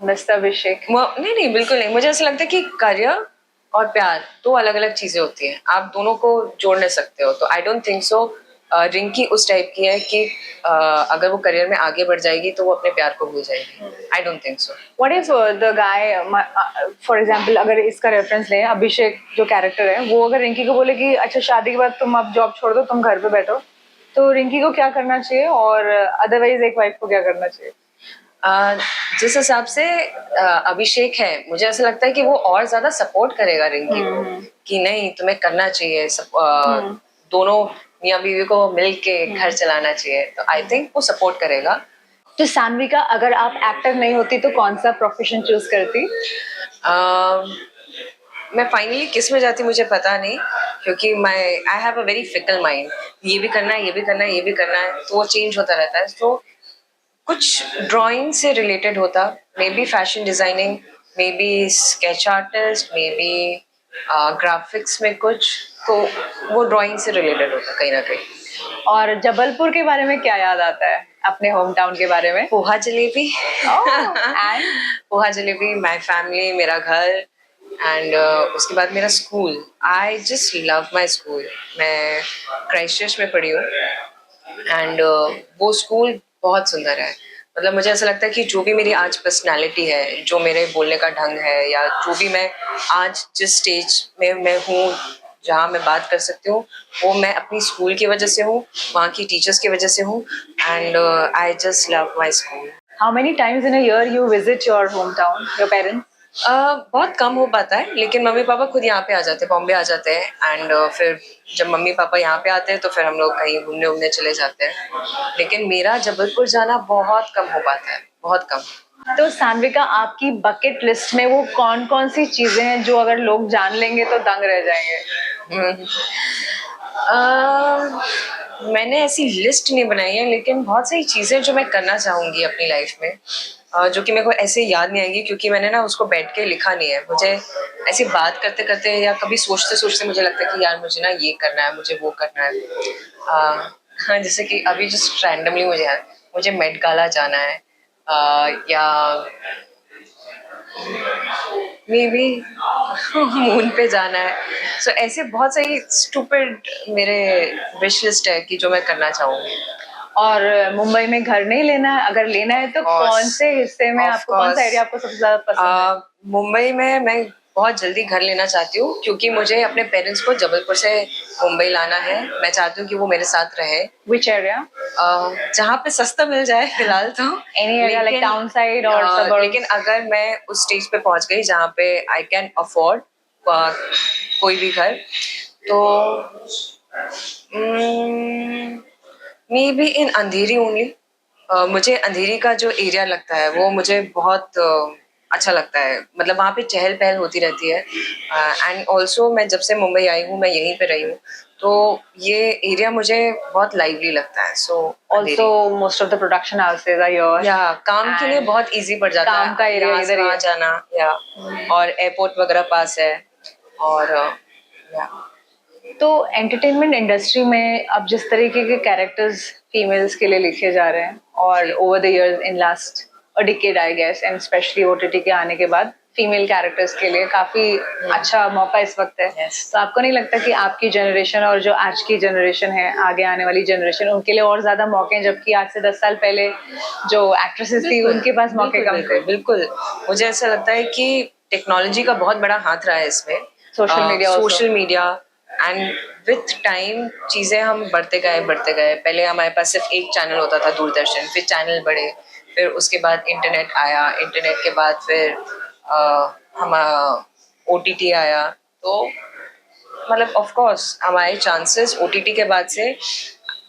mister Abhishek? नहीं बिल्कुल नहीं। मुझे ऐसा लगता है कि करियर और प्यार दो अलग अलग चीजें होती हैं, आप दोनों को जोड़ नहीं सकते हो। तो I don't think so Rinki उस टाइप की है कि अगर वो करियर में आगे बढ़ जाएगी तो वो अपने प्यार को भूल जाएगी। I don't think so. What if the guy, for example, अगर इसका रेफरेंस लें, अभिषेक जो कैरेक्टर है वो अगर रिंकी को बोले कि अच्छा शादी के बाद तुम अब जॉब छोड़ दो, तुम घर पे बैठो, तो रिंकी को क्या करना चाहिए और अदरवाइज एक वाइफ को क्या करना चाहिए? जिस हिसाब से अभिषेक है, मुझे ऐसा लगता है कि वो और ज्यादा सपोर्ट करेगा रिंकी को कि नहीं तुम्हें करना चाहिए, दोनों मियाँ बीवी को मिल के घर चलाना चाहिए। तो आई थिंक वो सपोर्ट करेगा। तो सान्विका, अगर आप एक्टर नहीं होती तो कौन सा प्रोफेशन चूज करती? मैं फाइनली किस में जाती मुझे पता नहीं, क्योंकि I have a very fickle mind. ये भी करना है, ये भी करना है, ये भी करना है, तो वो चेंज होता रहता है। तो कुछ ड्राइंग से रिलेटेड होता, may be fashion designing, may be sketch artist, may be graphics में कुछ, तो वो ड्राइंग से रिलेटेड होता कहीं ना कहीं। और जबलपुर के बारे में क्या याद आता है, अपने होम टाउन के बारे में? Poha jalebi. and poha jalebi, my family, मेरा घर, एंड उसके बाद मेरा school. I just love my school. मैं क्राइस्टचर्च में पढ़ी हूँ, एंड वो स्कूल बहुत सुंदर है। मतलब मुझे ऐसा लगता है कि जो भी मेरी आज पर्सनालिटी है, जो मेरे बोलने का ढंग है, या जो भी मैं आज जिस स्टेज में मैं हूँ, जहाँ मैं बात कर सकती हूँ, वो मैं अपनी स्कूल की वजह से हूँ, वहाँ की टीचर्स की वजह से हूँ, and I just love my school. how many times in a year you visit your hometown, your parents? बहुत कम हो पाता है, लेकिन मम्मी पापा खुद यहाँ पे आ जाते हैं, बॉम्बे आ जाते हैं, एंड फिर जब मम्मी पापा यहाँ पे आते हैं तो फिर हम लोग कहीं घूमने उमने चले जाते हैं। लेकिन मेरा जबलपुर जाना बहुत कम हो पाता है, बहुत कम। तो सान्विका, आपकी बकेट लिस्ट में वो कौन कौन सी चीजें हैं जो अगर लोग जान लेंगे तो दंग रह जाएंगे? मैंने ऐसी लिस्ट नहीं बनाई है, लेकिन बहुत सारी चीज़ें जो मैं करना चाहूँगी अपनी लाइफ में, जो कि मेरे को ऐसे याद नहीं आएगी, क्योंकि मैंने ना उसको बैठ के लिखा नहीं है। मुझे ऐसी बात करते करते या कभी सोचते सोचते मुझे लगता है कि यार मुझे ना ये करना है, मुझे वो करना है। हाँ, जैसे कि अभी जस्ट रैंडमली मुझे मेट गाला जाना है, या मे बी मून पे जाना है। सो ऐसे बहुत सारी स्टूपिड मेरे विश लिस्ट है कि जो मैं करना चाहूंगी। और मुंबई में घर नहीं लेना है? अगर लेना है तो कौन से हिस्से में, आपको कौन सा एरिया आपको सबसे ज्यादा पसंद है? मुंबई में मैं बहुत जल्दी घर लेना चाहती हूँ, क्योंकि मुझे अपने पेरेंट्स को जबलपुर से मुंबई लाना है। मैं चाहती हूँ कि वो मेरे साथ रहे। Which area? जहाँ पे सस्ता मिल जाए फिलहाल तो। Any area like town side or suburbs? लेकिन अगर मैं उस स्टेज पे पहुंच गई जहाँ पे आई कैन अफोर्ड कोई भी घर, तो may be in Andheri only. मुझे अंधेरी का जो एरिया लगता है वो मुझे बहुत अच्छा लगता है। मतलब वहाँ पे चहल पहल होती रहती है, एंड ऑल्सो मैं जब से मुंबई आई हूँ, मैं यहीं पे रही हूँ, तो ये एरिया मुझे बहुत लाइवली लगता है। सो Also most of the production houses are here. या काम के लिए बहुत इजी पड़ जाता है, काम का एरिया यहाँ से इधर ही वहाँ है। जाना, या और एयरपोर्ट वगैरह पास है। और या तो एंटरटेनमेंट इंडस्ट्री में अब जिस तरीके के कैरेक्टर्स फीमेल्स के लिए लिखे जा रहे हैं, और over the years in last a decade I guess, and specially OTT के आने के बाद फीमेल कैरेक्टर्स के लिए काफी अच्छा मौका इस वक्त है। Yes. तो आपको नहीं लगता कि आपकी जनरेशन और जो आज की जनरेशन है, आगे आने वाली जनरेशन, उनके लिए और ज्यादा मौके हैं, जबकि आज से 10 साल पहले जो एक्ट्रेसेस थी उनके पास मौके कम थे? बिल्कुल। मुझे ऐसा लगता है कि टेक्नोलॉजी का बहुत बड़ा हाथ रहा है इसमें, social media, and with time चीज़ें हम बढ़ते गए। पहले हमारे पास सिर्फ एक चैनल होता था, दूरदर्शन, फिर चैनल बढ़े, फिर उसके बाद इंटरनेट आया, इंटरनेट के बाद फिर हम OTT आया। तो मतलब ऑफ कोर्स हमारे चांसेस ओटीटी के बाद से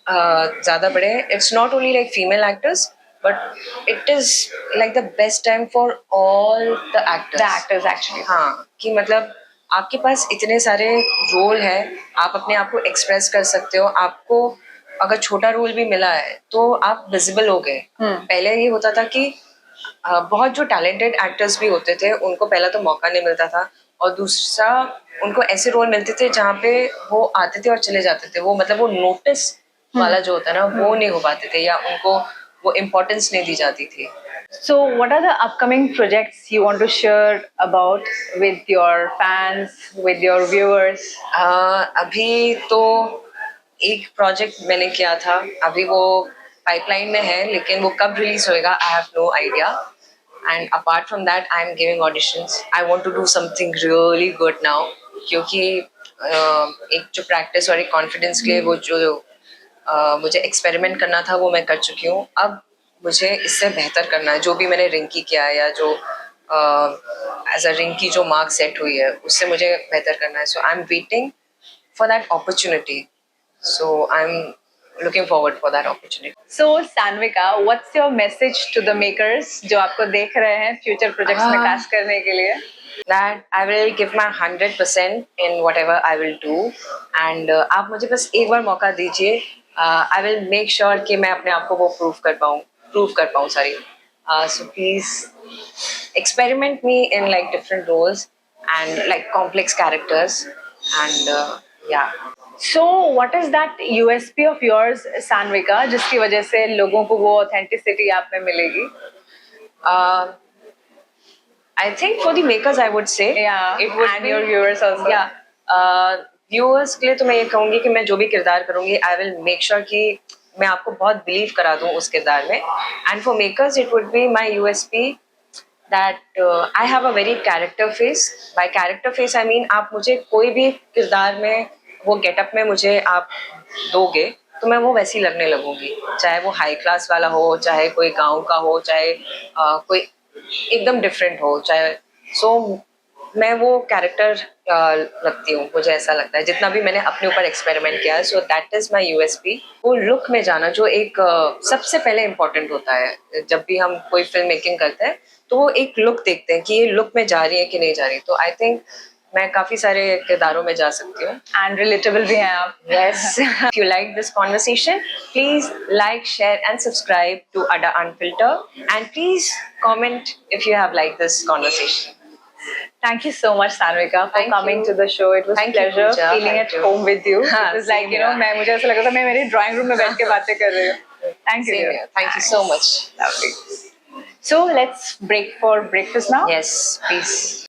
ज़्यादा बढ़े हैं. It's not only like female actors but it is like the best time for all the The actors. actors actually. हाँ, कि मतलब आपके पास इतने सारे रोल हैं, आप अपने आप को एक्सप्रेस कर सकते हो. आपको अगर छोटा रोल भी मिला है तो आप विजिबल हो गए. पहले ये होता था कि बहुत जो टैलेंटेड एक्टर्स भी होते थे उनको पहला तो मौका नहीं मिलता था और दूसरा उनको ऐसे रोल मिलते थे जहाँ पे वो आते थे और चले जाते थे. वो मतलब वो नोटिस वाला जो होता है ना वो नहीं हो पाते थे या उनको वो इम्पोर्टेंस नहीं दी जाती थी. So, what are the upcoming projects you want to share about with your fans, with your viewers? अभी तो एक प्रोजेक्ट मैंने किया था, अभी वो पाइपलाइन में है लेकिन वो कब रिलीज होएगा I have no idea. And apart from that I am giving auditions. I want to do something really good now क्योंकि एक जो प्रैक्टिस और एक कॉन्फिडेंस के लिए वो जो मुझे एक्सपेरिमेंट करना था वो मैं कर चुकी हूँ. अब मुझे इससे बेहतर करना है. जो भी मैंने रिंकी किया है या जो एज अ रिंकी जो मार्क सेट हुई है उससे मुझे बेहतर करना है. So I am waiting for that opportunity. So I am looking forward for that opportunity. So, Sanvika, what's your message to the makers जो आपको देख रहे हैं future projects में cast करने के लिए? That I will give my 100% in whatever I will do and आप मुझे बस एक बार मौका दीजिए. I will make sure कि मैं अपने आप को वो prove कर पाऊँ sorry. So please experiment me in like different roles and like complex characters and yeah. So, what is that USP of yours, Sanvika, जिसकी वजह से लोगों को वो authenticity आप में मिलेगी? I think for the makers I would say Yeah, it would and be, your viewers also. Yeah, viewers के लिए तो मैं ये कहूँगी कि मैं जो भी किरदार करूँगी I will make sure कि मैं आपको बहुत बिलीव करा दूँ उस किरदार में. And for makers it would be my USP that I have a very character face. By character face I mean आप मुझे कोई भी किरदार में वो गेटअप में मुझे आप दोगे तो मैं वो वैसी लगने लगूंगी. चाहे वो हाई क्लास वाला हो, चाहे कोई गांव का हो, चाहे कोई एकदम डिफरेंट हो, चाहे मैं वो कैरेक्टर रखती हूँ. मुझे ऐसा लगता है जितना भी मैंने अपने ऊपर एक्सपेरिमेंट किया है. So that is my USP. वो लुक में जाना जो एक सबसे पहले इम्पोर्टेंट होता है. जब भी हम कोई फिल्म मेकिंग करते हैं तो वो एक लुक देखते हैं कि ये लुक में जा रही है कि नहीं जा रही. तो आई थिंक मैं काफी सारे किरदारों में जा सकती हूँ. And relatable भी हैं आप. Yes. If you like this conversation, please like, share, and subscribe to Ada Unfilter. And please comment if you have liked this conversation. Thank you so much, Sanvika, for Thank coming you. to the show. It was Thank you, pleasure Pooja. feeling Thank at you. home with you. हाँ, It was like, same you know, here. मैं मुझे ऐसा लगा था मैं मेरी drawing room में बैठ के बातें कर रही हूँ. Thank you, Same dear. here. Thank you so much. Lovely. So let's break for breakfast now. Yes, please.